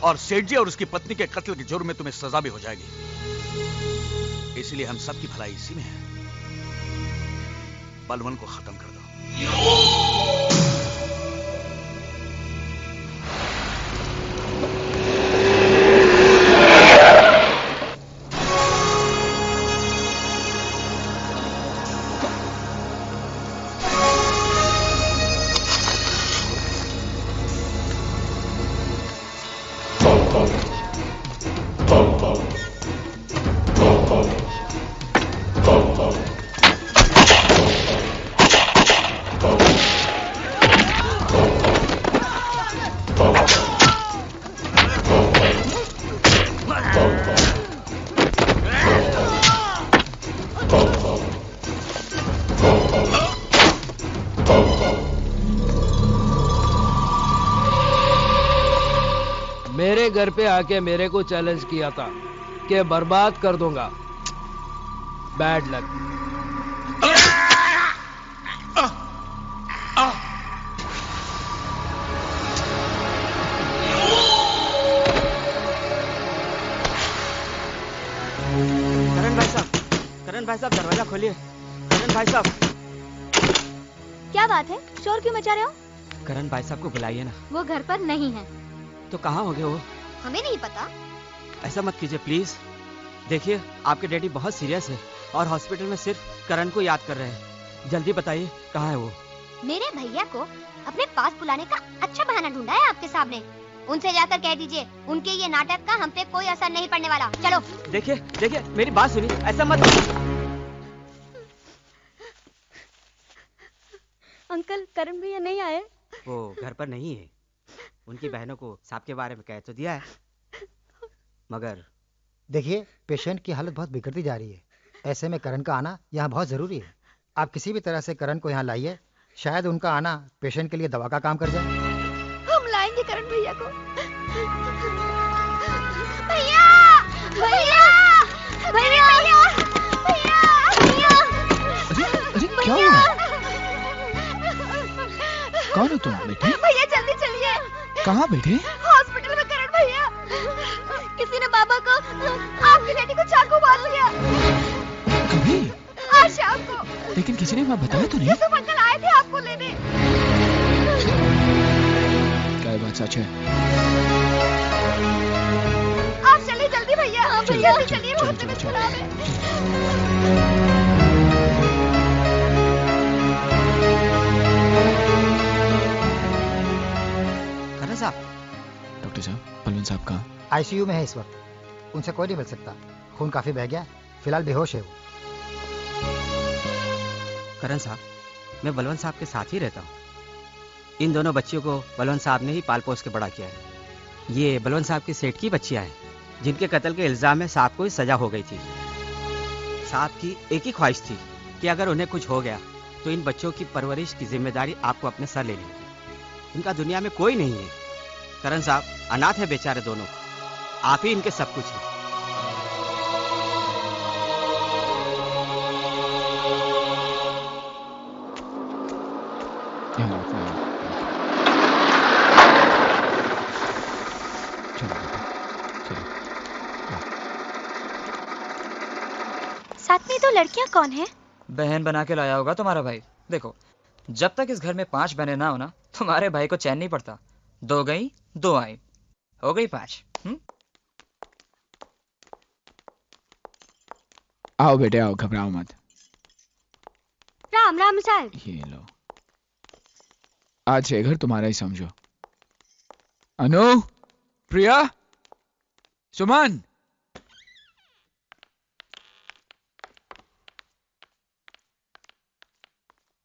I: और सेठ जी और उसकी पत्नी के कत्ल के जुर्म में तुम्हें सजा भी हो जाएगी। इसलिए हम सबकी भलाई इसी में है, बलवंत को खत्म कर दो।
C: मेरे घर पे आके मेरे को चैलेंज किया था कि बर्बाद कर दूंगा। Bad luck.
Q: करण भाई साहब दरवाजा खोलिए। करण भाई साहब।
K: क्या बात है, शोर क्यों मचा रहे हो?
Q: करण भाई साहब को बुलाइए ना।
G: वो घर पर नहीं है।
Q: तो कहाँ हो गए वो?
G: हमें नहीं पता।
Q: ऐसा मत कीजिए प्लीज। देखिए, आपके डैडी बहुत सीरियस है और हॉस्पिटल में सिर्फ करण को याद कर रहे हैं। जल्दी बताइए कहाँ है वो?
L: मेरे भैया को अपने पास बुलाने का अच्छा बहाना ढूंढा है आपके सामने। उनसे जाकर कह दीजिए उनके ये नाटक का हम पे कोई असर नहीं पड़ने वाला। चलो।
Q: देखिए देखिए, मेरी बात सुनिए, ऐसा मत।
K: अंकल, करण भैया नहीं आए?
Q: वो घर पर नहीं है। उनकी बहनों को सांप के बारे में कह तो दिया है, मगर
R: देखिए, पेशेंट की हालत बहुत बिगड़ती जा रही है। ऐसे में करण का आना यहाँ बहुत जरूरी है। आप किसी भी तरह से करण को यहाँ लाइए, शायद उनका आना पेशेंट के लिए दवा का काम कर जाए।
K: हम लाएंगे करण भैया को।
L: भैया भैया भैया भैया
E: अरे क्या हुआ? कौन हो तुम बेटी?
K: भैया जल्दी चलिए,
E: कहाँ बेटे?
H: हॉस्पिटल में करण भैया, किसी ने बाबा को आपकी बेटी को चाकू मार दिया।
E: कभी?
H: आज शाम को।
E: लेकिन किसी ने वहाँ बताया तो नहीं?
H: यूसुफ अंकल आए थे आपको लेने।
E: क्या ये बात सच है?
H: आप चलिए जल्दी भैया। हाँ भैया चलिए, बहुत तबीयत खराब है।
R: करण साहब।
E: डॉक्टर साहब, बलवंत साहब कहाँ?
R: आईसीयू में है इस वक्त, उनसे कोई नहीं मिल सकता, खून काफी बह गया, फिलहाल बेहोश है वो।
Q: करण साहब, मैं बलवंत साहब के साथ ही रहता हूँ। इन दोनों बच्चियों को बलवंत साहब ने ही पाल पोस के बड़ा किया है। ये बलवंत साहब की सेठ की बच्चियां हैं, जिनके कत्ल के इल्जाम में साहब को सजा हो गई थी। साहब की एक ही ख्वाहिश थी कि अगर उन्हें कुछ हो गया तो इन बच्चों की परवरिश की जिम्मेदारी आपको अपने सर लेनी होगी। इनका दुनिया में कोई नहीं है। करण साहब अनाथ है बेचारे दोनों, आप ही इनके सब कुछ हैं।
K: साथ में दो लड़कियां कौन है?
J: बहन बना के लाया होगा तुम्हारा भाई। देखो, जब तक इस घर में 5 बहनें ना हो ना, तुम्हारे भाई को चैन नहीं पड़ता। 2 गई 2 आई, हो गई 5।
E: आओ बेटे आओ, घबराओ मत।
K: राम राम साहब।
E: ये लो, आज ये घर तुम्हारा ही समझो। अनु, प्रिया, सुमन,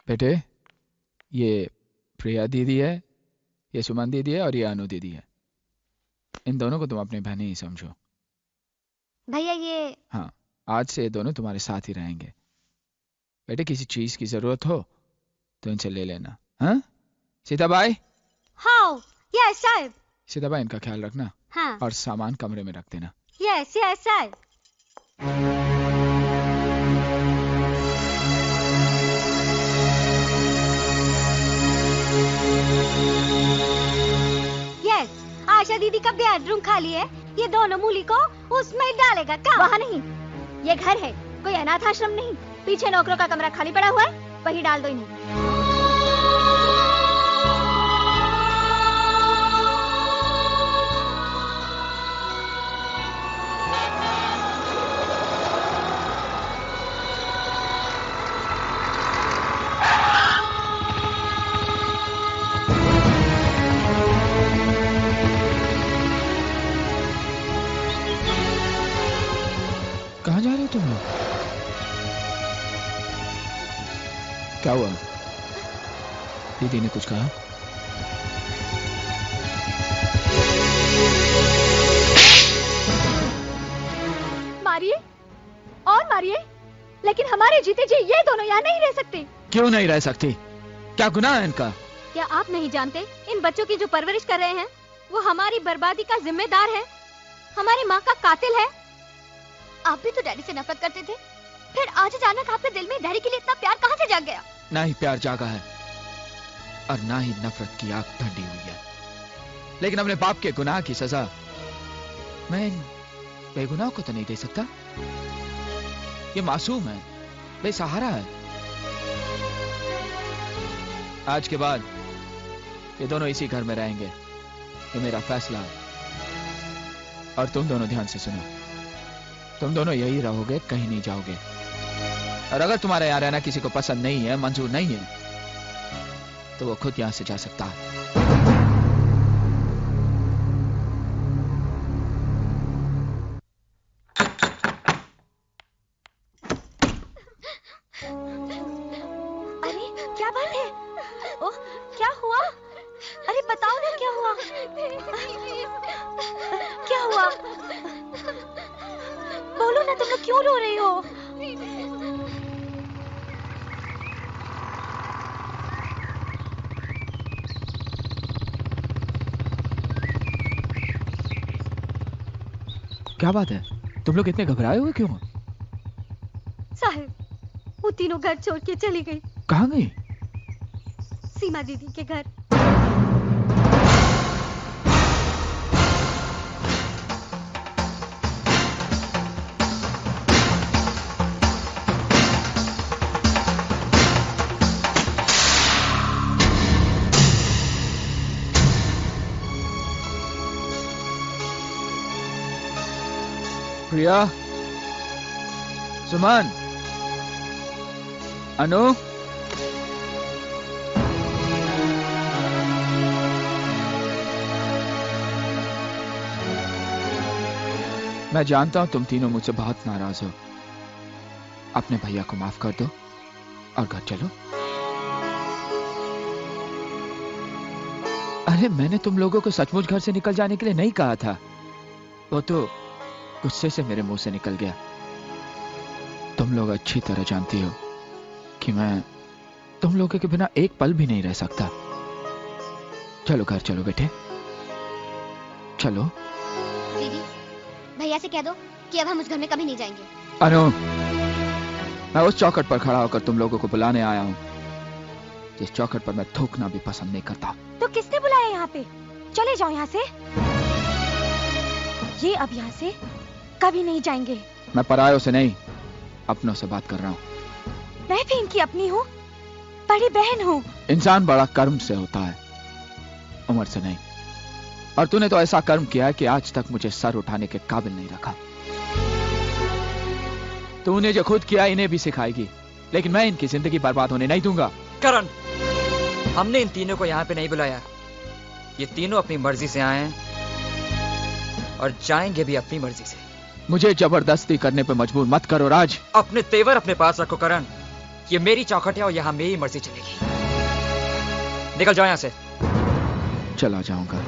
E: बेटे ये प्रिया दीदी है, ये सुमन दीदी है और ये अनु दीदी है। इन दोनों को तुम अपनी बहनें ही समझो।
G: भैया ये
E: हाँ, आज से ये दोनों तुम्हारे साथ ही रहेंगे। बेटे किसी चीज की जरूरत हो तो इनसे ले लेना। हाँ सीताबाई?
K: हाँ यस साहब।
E: सीताबाई इनका ख्याल रखना।
K: हाँ।
E: और सामान कमरे में रख देना।
K: यस यस साहब। यस, आशा दीदी का बेडरूम खाली है, ये दोनों मूली को उसमें डालेगा। क्या?
G: वहाँ नहीं, ये घर है, कोई अनाथ आश्रम नहीं। पीछे नौकरों का कमरा खाली पड़ा हुआ है, वही डाल दो इन्हें।
E: कहाँ जा रहे हो तुम लोग? क्या हुआ? दीदी ने कुछ कहा?
G: मारिए और मारिए, लेकिन हमारे जीते जी ये दोनों यहाँ नहीं रह सकते।
E: क्यों नहीं रह सकती? क्या गुनाह है इनका?
K: क्या आप नहीं जानते, इन बच्चों की जो परवरिश कर रहे हैं वो हमारी बर्बादी का जिम्मेदार है, हमारी माँ का कातिल है।
G: आप भी तो डैडी से नफरत करते थे, फिर आज अचानक आपके दिल में डैडी के लिए इतना प्यार कहाँ से जाग गया?
E: ना ही प्यार जागा है और ना ही नफरत की आग ठंडी हुई है, लेकिन अपने बाप के गुनाह की सजा मैं इन बेगुनाह को तो नहीं दे सकता। ये मासूम है, बेसहारा है। आज के बाद ये दोनों इसी घर में रहेंगे, ये मेरा फैसला है। और तुम दोनों ध्यान से सुनो, तुम दोनों यही रहोगे, कहीं नहीं जाओगे। और अगर तुम्हारे यहाँ रहना किसी को पसंद नहीं है, मंजूर नहीं है, तो वो खुद यहां से जा सकता है।
K: अरे क्या बात है? ओह क्या हुआ? अरे बताओ ना क्या हुआ? क्या हुआ? बोलो ना, तुम लोग क्यों रो रही हो?
E: क्या बात है, तुम लोग इतने घबराए हुए क्यों?
K: साहब, वो तीनों घर छोड़ के चली गई।
E: कहाँ गई?
K: सीमा दीदी के घर।
E: प्रिया, सुमन, अनु, मैं जानता हूं तुम तीनों मुझसे बहुत नाराज हो। अपने भैया को माफ कर दो और घर चलो। अरे मैंने तुम लोगों को सचमुच घर से निकल जाने के लिए नहीं कहा था, वो तो गुस्से से मेरे मुंह से निकल गया। तुम लोग अच्छी तरह जानती हो कि मैं तुम लोगों के बिना एक पल भी नहीं रह सकता। चलो घर चलो बेटे, चलो।
L: दीदी, भैया से कह दो कि अब हम उस घर में कभी नहीं जाएंगे।
E: अनु, मैं उस चौखट पर खड़ा होकर तुम लोगों को बुलाने आया हूं जिस चौखट पर मैं थूकना भी पसंद नहीं करता।
K: तो किसने बुलाया यहाँ पे? चले जाओ यहाँ से। ये अब यहाँ से कभी नहीं जाएंगे।
E: मैं परायों से नहीं, अपनों से बात कर रहा हूँ।
K: मैं भी इनकी अपनी हूँ, बड़ी बहन हूँ।
E: इंसान बड़ा कर्म से होता है, उम्र से नहीं। और तूने तो ऐसा कर्म किया है कि आज तक मुझे सर उठाने के काबिल नहीं रखा। तूने जो खुद किया इन्हें भी सिखाएगी, लेकिन मैं इनकी जिंदगी बर्बाद होने नहीं दूंगा।
J: करण, हमने इन तीनों को यहाँ पे नहीं बुलाया। ये तीनों अपनी मर्जी से आए हैं और जाएंगे भी अपनी मर्जी से।
E: मुझे जबरदस्ती करने पे मजबूर मत करो राज।
J: अपने तेवर अपने पास रखो करण। ये मेरी चौखट है और यहाँ मेरी मर्जी चलेगी। निकल जाओ यहाँ से।
E: चला जाऊंगा,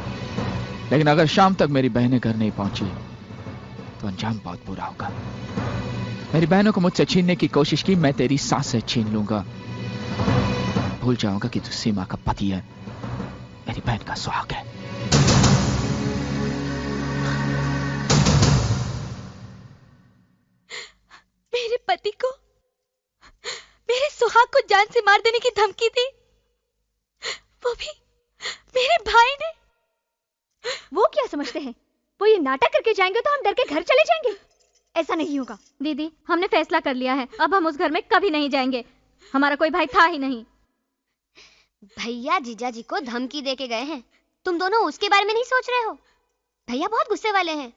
E: लेकिन अगर शाम तक मेरी बहनें घर नहीं पहुंची तो अंजाम बहुत बुरा होगा। मेरी बहनों को मुझसे छीनने की कोशिश की, मैं तेरी सांस से छीन लूंगा। भूल जाऊंगा कि तू सीमा का पति है, मेरी बहन का सुहाग है।
K: मेरे पति को, मेरे सुहाग को जान से मार देने की धमकी दी, वो भी मेरे भाई ने।
G: वो क्या समझते हैं? वो ये नाटक करके जाएंगे तो हम डर के घर चले जाएंगे? ऐसा नहीं होगा।
S: दीदी, हमने फैसला कर लिया है, अब हम उस घर में कभी नहीं जाएंगे। हमारा कोई भाई था ही नहीं।
L: भैया जीजा जी को धमकी दे के गए हैं, तुम दोनों उसके बारे में नहीं सोच रहे हो? भैया बहुत गुस्से वाले हैं,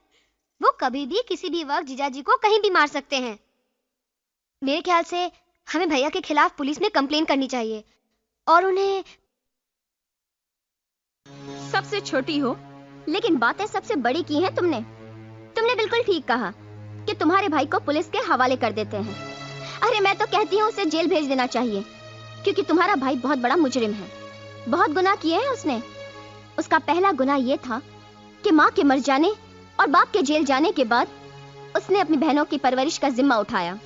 L: वो कभी भी किसी भी वक्त जीजा जी को कहीं भी मार सकते हैं। मेरे ख्याल से हमें भैया के खिलाफ पुलिस में कंप्लेन करनी चाहिए और उन्हें।
S: सबसे छोटी हो
L: लेकिन बातें सबसे बड़ी की हैं तुमने। तुमने बिल्कुल ठीक कहा कि तुम्हारे भाई को पुलिस के हवाले कर देते हैं। अरे मैं तो कहती हूँ उसे जेल भेज देना चाहिए, क्योंकि तुम्हारा भाई बहुत बड़ा मुजरिम है। बहुत गुनाह किए हैं उसने। उसका पहला गुनाह यह था कि माँ के मर जाने और बाप के जेल जाने के बाद उसने अपनी बहनों की परवरिश का जिम्मा उठाया।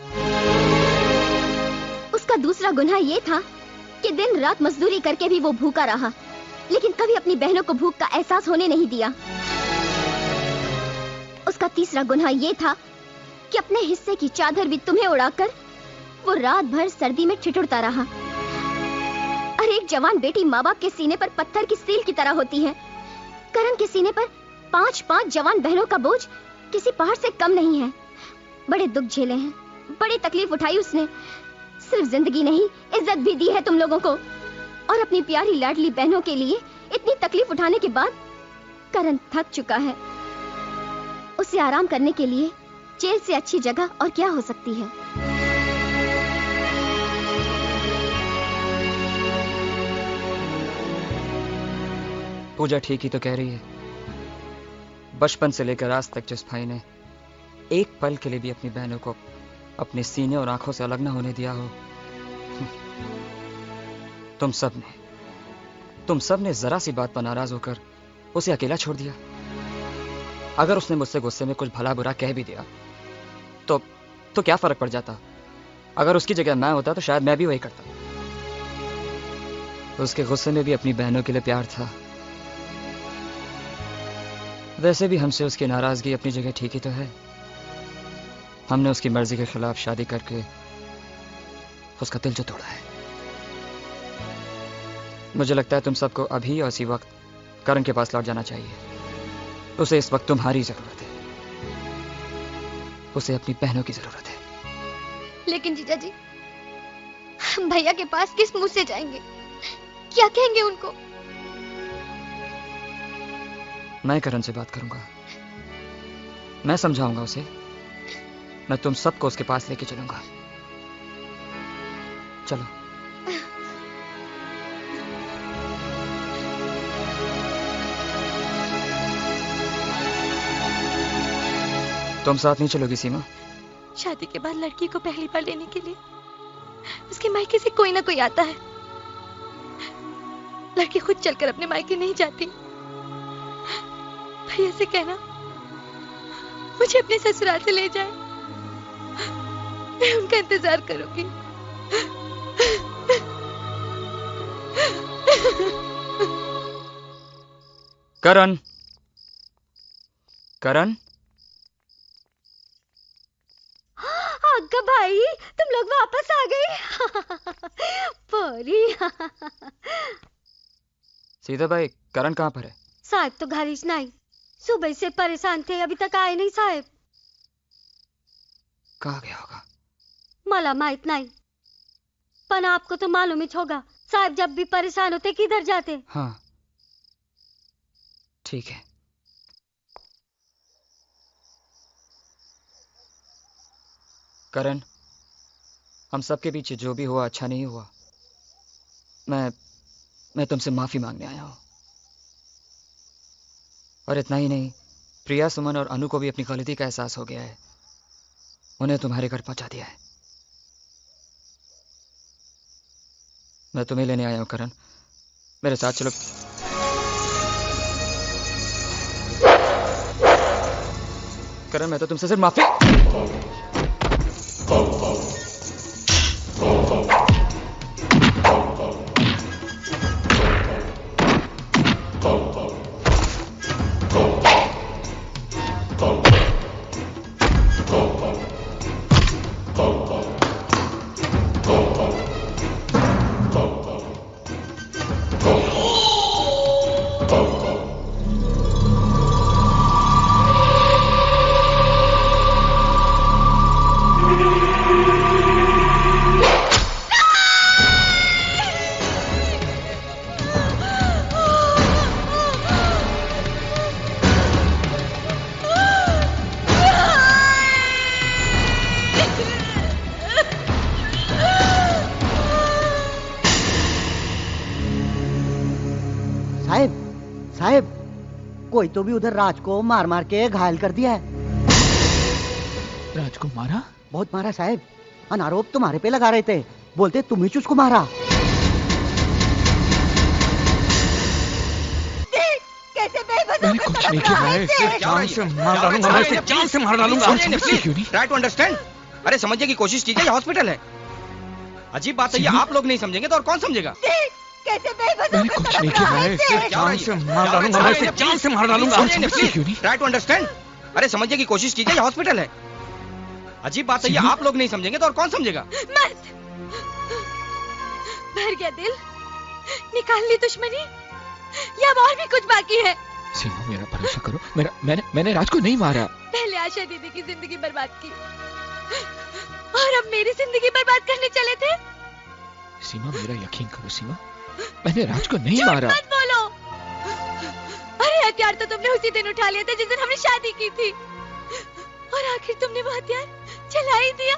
L: उसका दूसरा गुनाह यह था कि दिन रात मजदूरी करके भी वो भूखा रहा, लेकिन कभी अपनी बहनों को भूख का एहसास होने नहीं दिया। उसका तीसरा गुनाह यह था कि अपने हिस्से की चादर भी तुम्हें उड़ाकर वो रात भर सर्दी में ठिठुरता रहा। अरे एक जवान बेटी माँ बाप के सीने पर पत्थर की सील की तरह होती है। करण के सीने पर 5-5 जवान बहनों का बोझ किसी पहाड़ से कम नहीं है। बड़े दुख झेले हैं, बड़ी तकलीफ उठाई उसने। सिर्फ जिंदगी नहीं, इज्जत भी दी है तुम लोगों को। और अपनी प्यारी लाडली बहनों के लिए इतनी तकलीफ उठाने के बाद करण थक चुका है। उसे आराम करने के लिए जेल से अच्छी जगह और क्या हो सकती है।
J: पूजा ठीक ही तो कह रही है। बचपन से लेकर आज तक जिस भाई ने एक पल के लिए भी अपनी बहनों को अपने सीने और आंखों से अलग ना होने दिया हो, तुम सब ने जरा सी बात पर नाराज होकर उसे अकेला छोड़ दिया। अगर उसने मुझसे गुस्से में कुछ भला बुरा कह भी दिया तो क्या फर्क पड़ जाता? अगर उसकी जगह मैं होता तो शायद मैं भी वही करता। उसके गुस्से में भी अपनी बहनों के लिए प्यार था। वैसे भी हमसे उसकी नाराजगी अपनी जगह ठीक ही तो है। हमने उसकी मर्जी के खिलाफ शादी करके उसका दिल जो तोड़ा है। मुझे लगता है तुम सबको अभी और इसी वक्त करण के पास लौट जाना चाहिए। उसे इस वक्त तुम्हारी जरूरत है, उसे अपनी बहनों की जरूरत है।
L: लेकिन जीजा जी, हम भैया के पास किस मुंह से जाएंगे? क्या कहेंगे उनको?
J: मैं करण से बात करूंगा, मैं समझाऊंगा उसे मैं तुम सबको उसके पास लेके चलूंगा। चलो। तुम साथ नहीं चलोगी सीमा?
K: शादी के बाद लड़की को पहली बार लेने के लिए उसके मायके से कोई ना कोई आता है। लड़की खुद चलकर अपने मायके नहीं जाती। भैया से कहना मुझे अपने ससुराल से ले जाए, मैं उनका इंतजार करूंगी।
J: करण, करण।
H: अग्गा भाई, तुम लोग वापस आ गए। परी।
J: सीधा भाई, करण कहाँ पर है?
H: साहब तो घर ही नहीं, सुबह से परेशान थे, अभी तक आए नहीं साहब।
J: कहाँ गया होगा?
H: मला माहित नहीं, पर आपको तो मालूम ही होगा, साहब जब भी परेशान होते किधर जाते।
J: हाँ ठीक है। करण, हम सबके पीछे जो भी हुआ अच्छा नहीं हुआ। मैं तुमसे माफी मांगने आया हूं। और इतना ही नहीं, प्रिया, सुमन और अनु को भी अपनी गलती का एहसास हो गया है। उन्हें तुम्हारे घर पहुंचा दिया है। मैं तुम्हें लेने आया हूं करण, मेरे साथ चलो। करण, मैं तो तुमसे सिर्फ माफी।
T: कोई तो भी उधर राज को मार मार के घायल कर दिया है।
E: राज को मारा?
T: बहुत मारा साहब, अनारोप तुम्हारे पे लगा रहे थे, बोलते तुम ही उसको मारा।
K: कैसे बेबस
E: मैंने कुछ नहीं किया है, सिर्फ जान से मार डालूंगा, मैं इसे जान से मार डालूंगा।
O: Try to understand. अरे समझने की कोशिश कीजिए, ये हॉस्पिटल है। अजीब बात है, ये आप लोग नहीं समझेंगे तो और कौन समझेगा?
K: कैसे बेबस
E: मैंने कुछ नहीं किया है, सिर्फ जान से मार डालूंगा, मैं इसे जान से मार डालूंगा।
O: Try to understand. अरे समझने की कोशिश कीजिए, ये हॉस्पिटल है। अजीब बात है, ये आप लोग नहीं समझेंगे तो और कौन समझेगा?
K: मत। भर गया दिल, निकाल ली दुश्मनी, या और भी कुछ बाकी है?
E: सीमा, मेरा भरोसा करो, मैंने राज को नहीं मारा।
K: पहले आशा दीदी की जिंदगी बर्बाद की और अब मेरी जिंदगी बर्बाद करने चले थे।
E: सीमा, मेरा यकीन करो सीमा, मैंने राज को नहीं मारा।
K: मत बोलो। अरे हथियार तो तुमने उसी दिन उठा लिया था जिस दिन हमने शादी की थी, और आखिर तुमने वो हथियार चला ही दिया।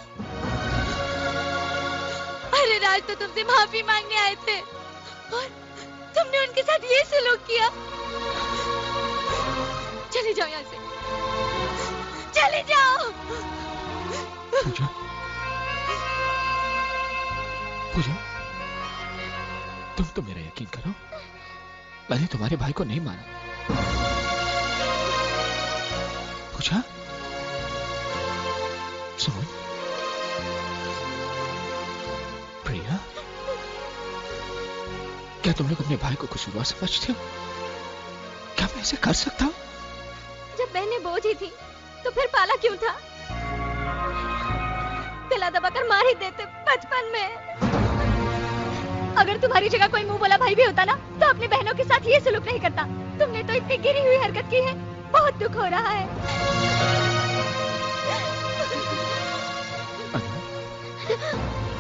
K: अरे राज तो तुमसे माफी मांगने आए थे और तुमने उनके साथ ये सलूक किया। चले जाओ यहाँ से, चले जाओ।
E: पूजा, पूजा, तुम तो मेरा यकीन करो, मैंने तुम्हारे भाई को नहीं मारा। पूजा, सुमन, प्रिया, क्या तुम लोग अपने भाई को कसूरवार समझते हो? क्या मैं ऐसे कर सकता हूँ?
H: जब बहनें बोझ ही थी तो फिर पाला क्यों था? गला दबाकर मार ही देते बचपन में। अगर तुम्हारी जगह कोई मुंह बोला भाई भी होता ना, तो अपनी बहनों के साथ ये सलूक नहीं करता। तुमने तो इतनी गिरी हुई हरकत की है, बहुत दुख हो रहा है।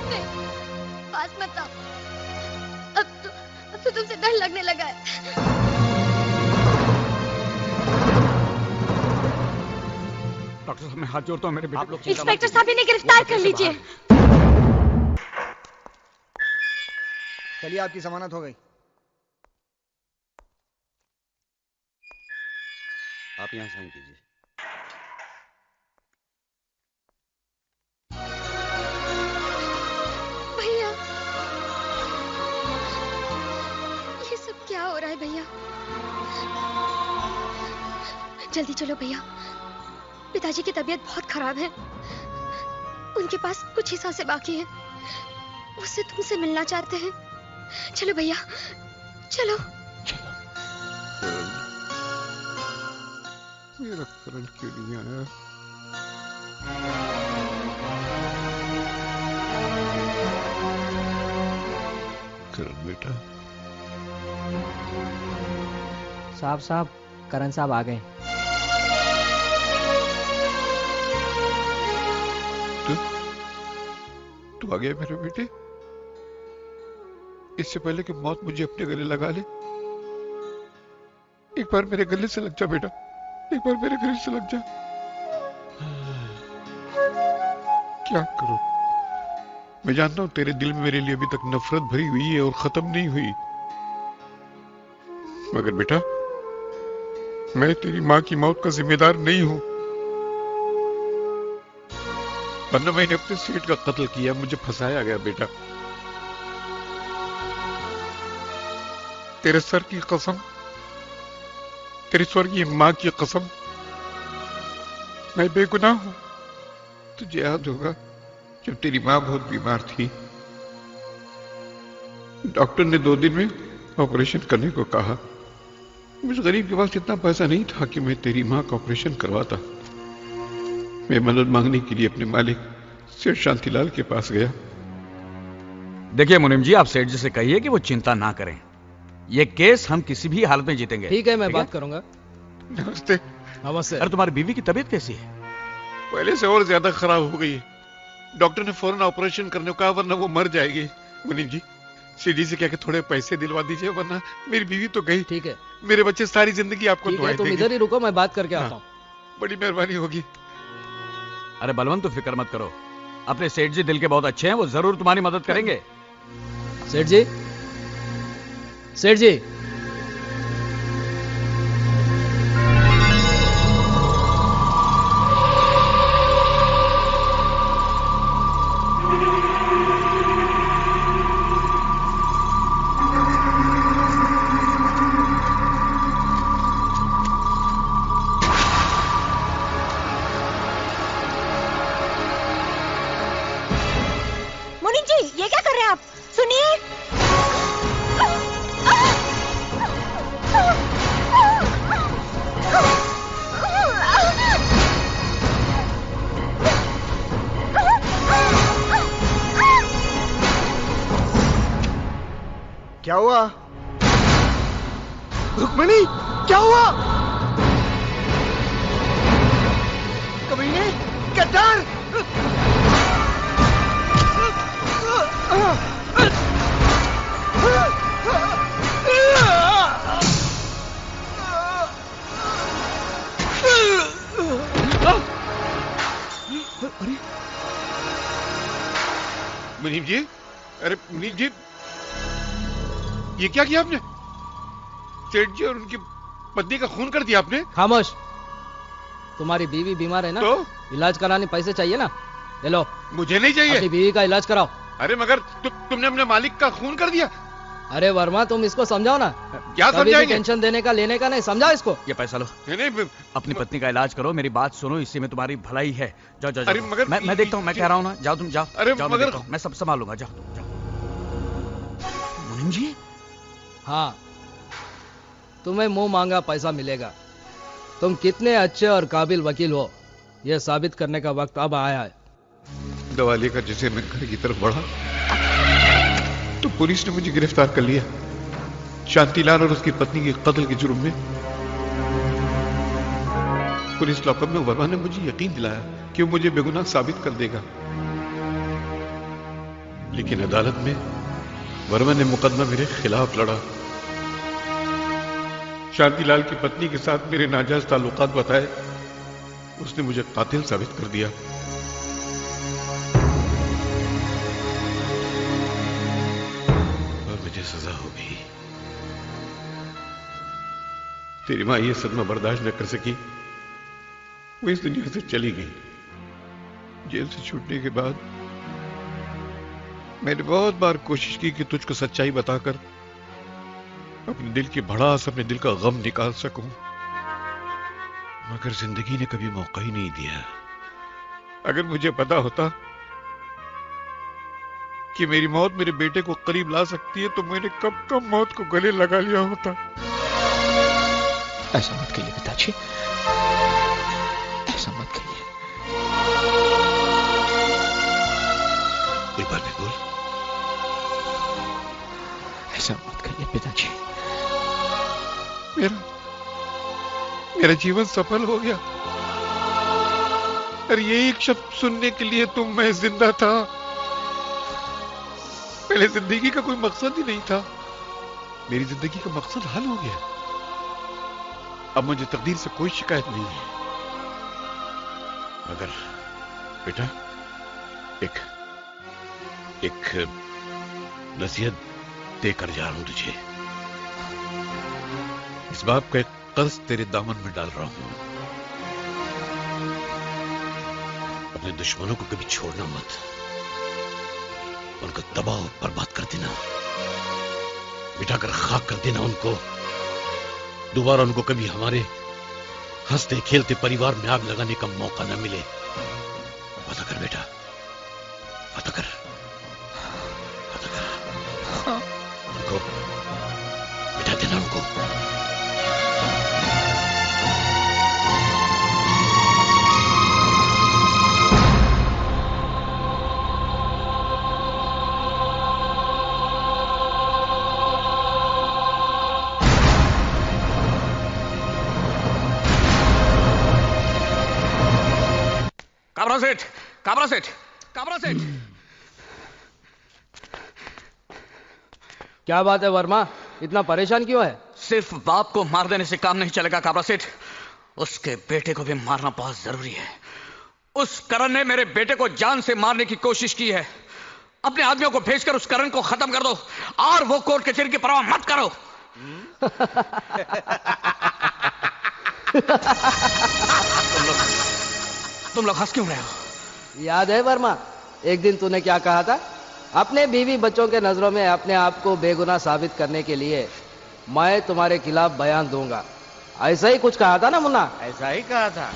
H: नहीं, पास मत आओ, अब तो तुमसे डर लगने लगा है।
I: डॉक्टर साहब मैं हाथ जोड़ता हूँ मेरे बेटे। आप लोग
K: इंस्पेक्टर साहब इन्हें गिरफ्तार कर लीजिए।
D: चलिए आपकी जमानत हो गई।
P: आप यहाँ साइन कीजिए।
L: भैया, ये सब क्या हो रहा है भैया? जल्दी चलो भैया, पिताजी की तबीयत बहुत खराब है। उनके पास कुछ ही सांसें बाकी हैं। उससे तुमसे मिलना चाहते हैं। चलो भैया, चलो।
N: मेरा करण क्यों नहीं आया? करण बेटा।
U: साहब करण साहब आ गए।
N: तू आ गया मेरे बेटे? इससे पहले कि मौत मुझे अपने गले लगा ले, एक बार मेरे गले से लग जा बेटा, एक बार मेरे गले से लग जा। क्या करूं? मैं जानता हूं तेरे दिल में मेरे लिए अभी तक नफरत भरी हुई है और खत्म नहीं हुई, मगर बेटा मैं तेरी मां की मौत का जिम्मेदार नहीं हूं। वरना मैंने अपने सेठ का कत्ल किया, मुझे फंसाया गया बेटा। तेरे सर की कसम, तेरी स्वर्गीय मां की कसम, मैं बेगुनाह हूं। तुझे याद होगा जब तेरी मां बहुत बीमार थी, डॉक्टर ने 2 दिन में ऑपरेशन करने को कहा। मुझ गरीब के पास इतना पैसा नहीं था कि मैं तेरी मां का ऑपरेशन करवाता। मैं मदद मांगने के लिए अपने मालिक सेठ शांतिलाल के पास गया।
I: देखिए मुनीम जी, आप सेठ जी से कहिए कि वो चिंता ना करें। ये केस हम किसी भी हालत में जीतेंगे।
C: ठीक है, मैं बात करूंगा।
N: नमस्ते।
C: नमस्ते।
I: अरे तुम्हारी बीवी की तबीयत कैसी है?
N: पहले से और ज्यादा खराब हो गई है। डॉक्टर ने फौरन ऑपरेशन करने को कहा, वरना वो मर जाएगी। मुनीम जी, सीडी से क्या थोड़े पैसे दिलवा दीजिए, वरना मेरी बीवी तो गई।
C: ठीक है।
N: मेरे बच्चे सारी जिंदगी आपको दुआएं
C: तुम
N: देंगे।
C: इधर ही रुको, मैं बात करके आता हूँ।
N: बड़ी मेहरबानी होगी।
I: अरे बलवंत, तो फिक्र मत करो, अपने सेठ जी दिल के बहुत अच्छे हैं, वो जरूर तुम्हारी मदद करेंगे।
C: सेठ जी, सेठ जी,
K: ये क्या कर रहे हैं आप? सुनिए।
B: क्या हुआ? रुक्मिणी, क्या हुआ? कमीने, गद्दार!
N: मुनीम जी, अरे मुनीम जी, ये क्या किया आपने? सेठ जी और उनकी पत्नी का खून कर दिया आपने?
C: खामोश। तुम्हारी बीवी बीमार है ना,
N: तो
C: इलाज कराने पैसे चाहिए ना, ले लो।
N: मुझे नहीं चाहिए।
C: अपनी बीवी का इलाज कराओ।
N: अरे मगर तुमने अपने मालिक का खून कर दिया।
C: अरे वर्मा, तुम इसको समझाओ ना।
N: क्या समझाएंगे?
C: टेंशन देने का लेने का नहीं, समझाओ इसको।
I: ये पैसा लो।
N: नहीं,
I: अपनी पत्नी का इलाज करो, मेरी बात सुनो, इसी में तुम्हारी भलाई है। जाओ जाओ,
N: अरे मगर
I: मैं देखता हूँ, मैं कह रहा हूँ ना, जाओ तुम जाओ।
N: अरे
I: जाओ,
N: मगर
I: मैं सब संभालूंगा, जाओ जाओ। मुनीम जी,
C: हाँ, तुम्हें मुंह मांगा पैसा मिलेगा। तुम कितने अच्छे और काबिल वकील हो, यह साबित करने का वक्त अब आया है।
N: दवा लेकर जैसे मैं घर की तरफ बढ़ा तो पुलिस ने मुझे गिरफ्तार कर लिया, शांतिलाल और उसकी पत्नी के कत्ल के जुर्म में। पुलिस लॉकअप में वर्मा ने मुझे यकीन दिलाया कि वो मुझे बेगुनाह साबित कर देगा, लेकिन अदालत में वर्मा ने मुकदमा मेरे खिलाफ लड़ा। शांतिलाल की पत्नी के साथ मेरे नाजायज ताल्लुकात बताए उसने मुझे कातिल साबित कर दिया। और मुझे सजा हो गई। तेरी मां ये सदमा बर्दाश्त न कर सकी, वो इस दुनिया से चली गई। जेल से छूटने के बाद मैंने बहुत बार कोशिश की कि तुझको सच्चाई बताकर अपने दिल की भड़ास, अपने दिल का गम निकाल सकूं, मगर जिंदगी ने कभी मौका ही नहीं दिया। अगर मुझे पता होता कि मेरी मौत मेरे बेटे को करीब ला सकती है तो मैंने कब कब मौत को गले लगा लिया होता।
E: ऐसा मत कहिए पिताजी, ऐसा मत कहिए।
N: एक बार भी बोल।
E: ऐसा मत कहिए पिताजी।
N: मेरा जीवन सफल हो गया। और ये एक शब्द सुनने के लिए तो मैं जिंदा था। पहले जिंदगी का कोई मकसद ही नहीं था, मेरी जिंदगी का मकसद हल हो गया। अब मुझे तकदीर से कोई शिकायत नहीं है। मगर बेटा, एक नसीहत देकर जा रहा हूं तुझे। इस बाप का एक कर्ज तेरे दामन में डाल रहा हूं। अपने दुश्मनों को कभी छोड़ना मत, उनको दबाव बर्बाद कर देना, मिटाकर खाक कर देना उनको। दोबारा उनको कभी हमारे हंसते खेलते परिवार में आग लगाने का मौका न मिले। पता कर बेटा, पता कर, पता कर। उनको मिटा देना उनको।
I: काबरा सेठ।
C: क्या बात है वर्मा, इतना परेशान क्यों है?
I: सिर्फ बाप को मार देने से काम नहीं चलेगा काबरा सेठ, उसके बेटे को भी मारना बहुत जरूरी है। उस करण ने मेरे बेटे को जान से मारने की कोशिश की है। अपने आदमियों को भेजकर उस करण को खत्म कर दो और वो कोर्ट कचहरी की परवाह मत करो। तुम लोग हंस क्यों रहे हो?
C: याद है वर्मा, एक दिन तूने क्या कहा था? अपने बीवी बच्चों के नजरों में अपने आप को बेगुनाह साबित करने के लिए मैं तुम्हारे खिलाफ बयान दूंगा, ऐसा ही कुछ कहा था ना मुन्ना?
B: ऐसा ही कहा था।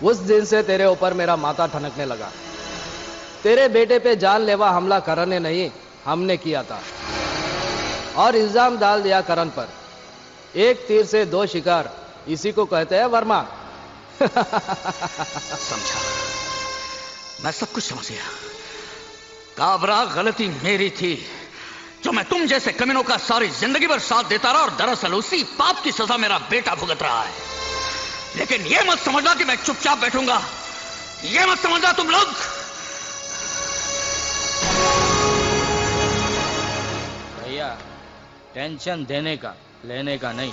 C: उस दिन से तेरे ऊपर मेरा माथा ठनकने लगा। तेरे बेटे पे जानलेवा हमला करण ने नहीं, हमने किया था और इल्जाम डाल दिया करण पर। एक तीर से दो शिकार, इसी को कहते हैं वर्मा।
I: समझा, मैं सब कुछ समझ गया। काबरा, गलती मेरी थी जो मैं तुम जैसे कमीनों का सारी जिंदगी भर साथ देता रहा और दरअसल उसी पाप की सजा मेरा बेटा भुगत रहा है। लेकिन यह मत समझना कि मैं चुपचाप बैठूंगा, यह मत समझना तुम लोग।
O: भैया, टेंशन देने का, लेने का नहीं।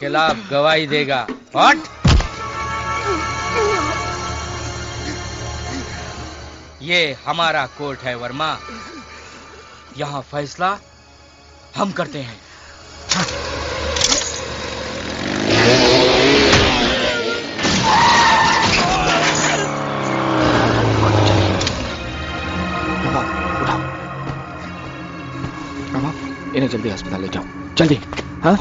O: खिलाफ गवाही देगा। हट! ये हमारा कोर्ट है वर्मा, यहाँ फैसला हम करते हैं।
E: इन्हें जल्दी अस्पताल ले जाओ, जल्दी। हाँ?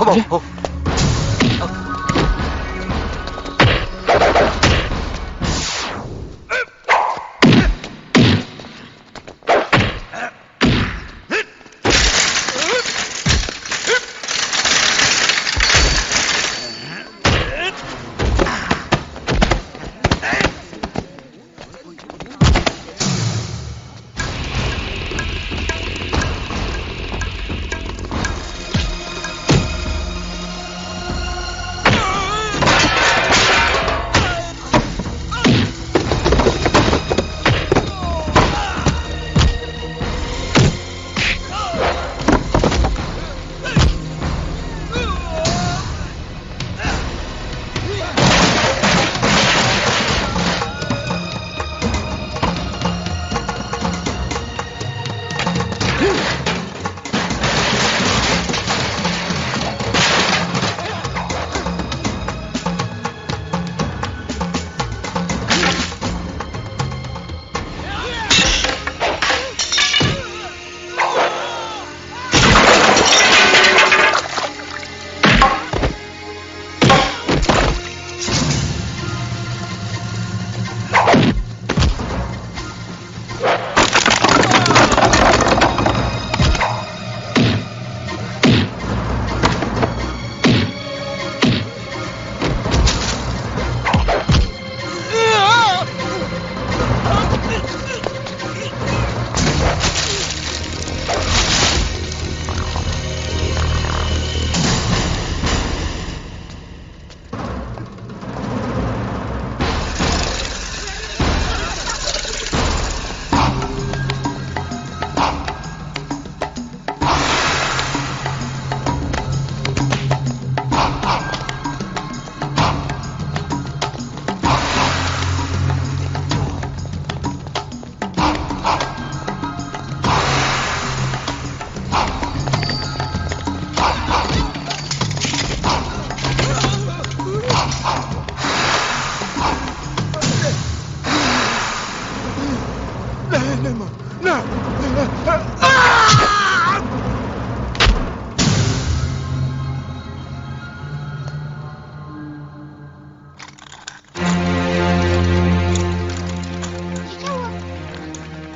D: नहीं मार, ना।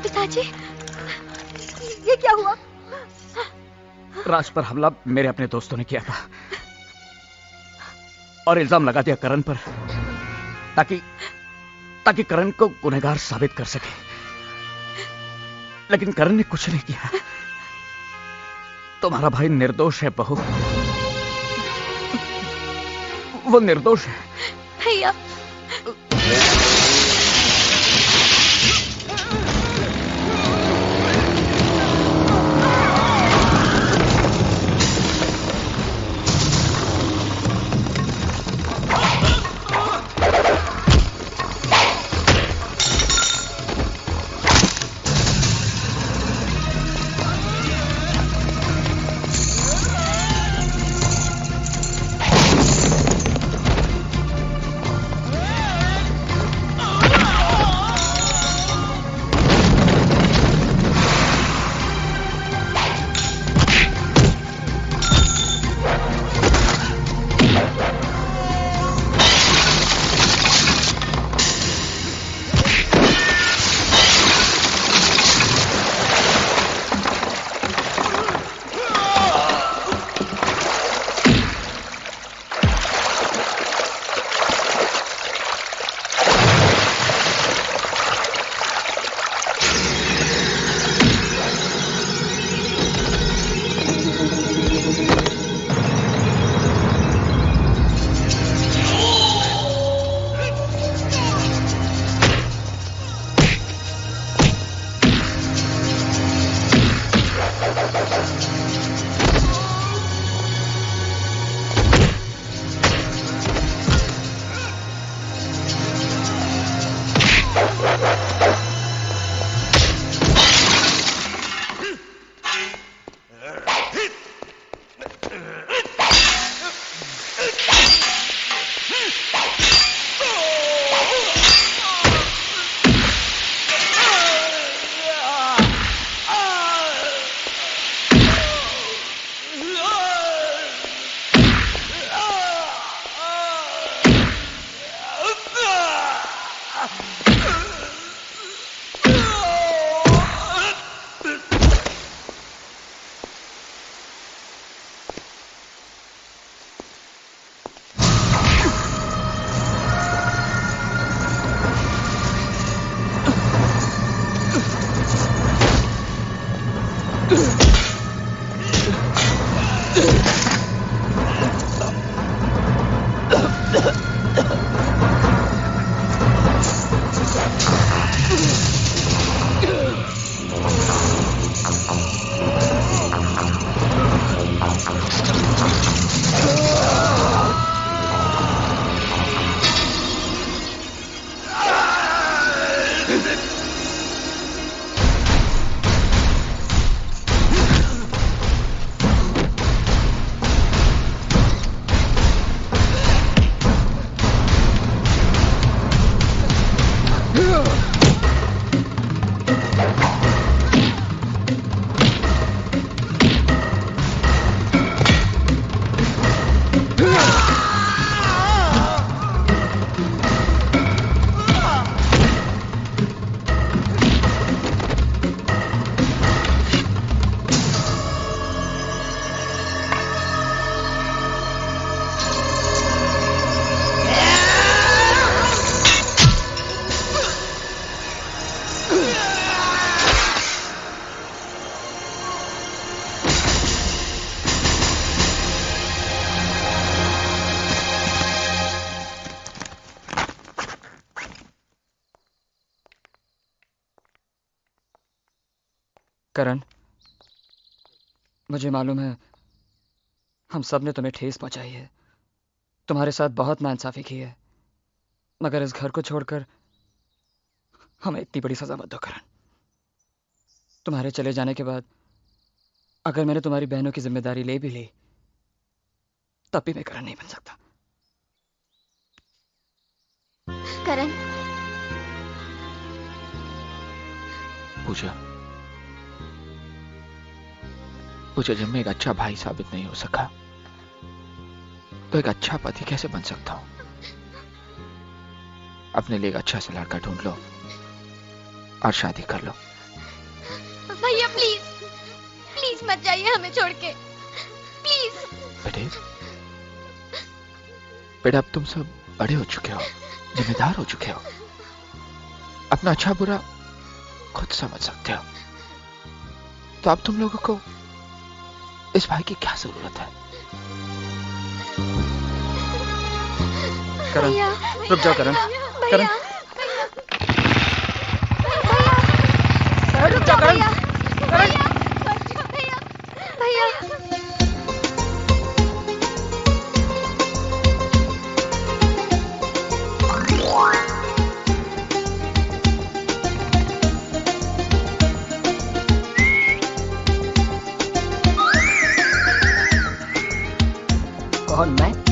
K: पिताजी, ये क्या हुआ?
I: राज पर हमला मेरे अपने दोस्तों ने किया था और इल्जाम लगा दिया करण पर, ताकि करण को गुनहगार साबित कर सके। लेकिन करण ने कुछ नहीं किया। तुम्हारा भाई निर्दोष है बहू, वो निर्दोष है।
K: भैया,
J: करण, मुझे मालूम है हम सब ने तुम्हें ठेस पहुंचाई है, तुम्हारे साथ बहुत नाइंसाफी की है, मगर इस घर को छोड़कर हमें इतनी बड़ी सजा मत दो करण। तुम्हारे चले जाने के बाद अगर मैंने तुम्हारी बहनों की जिम्मेदारी ले भी ली तब भी मैं करण नहीं बन सकता।
L: करण,
E: पूजा, जब मैं एक अच्छा भाई साबित नहीं हो सका तो एक अच्छा पति कैसे बन सकता हूं? अपने लिए एक अच्छा सा लड़का ढूंढ लो और शादी कर लो।
L: भैया प्लीज प्लीज मत जाइए हमें छोड़ के, प्लीज।
E: बेटा अब तुम सब बड़े हो चुके हो, जिम्मेदार हो चुके हो, अपना अच्छा बुरा खुद समझ सकते हो। तो अब तुम लोगों को इस भाई की क्या जरूरत है?
J: करण, रुक जाओ करण, करण, रुक जाओ करण,
L: भैया।
F: कौन मैं?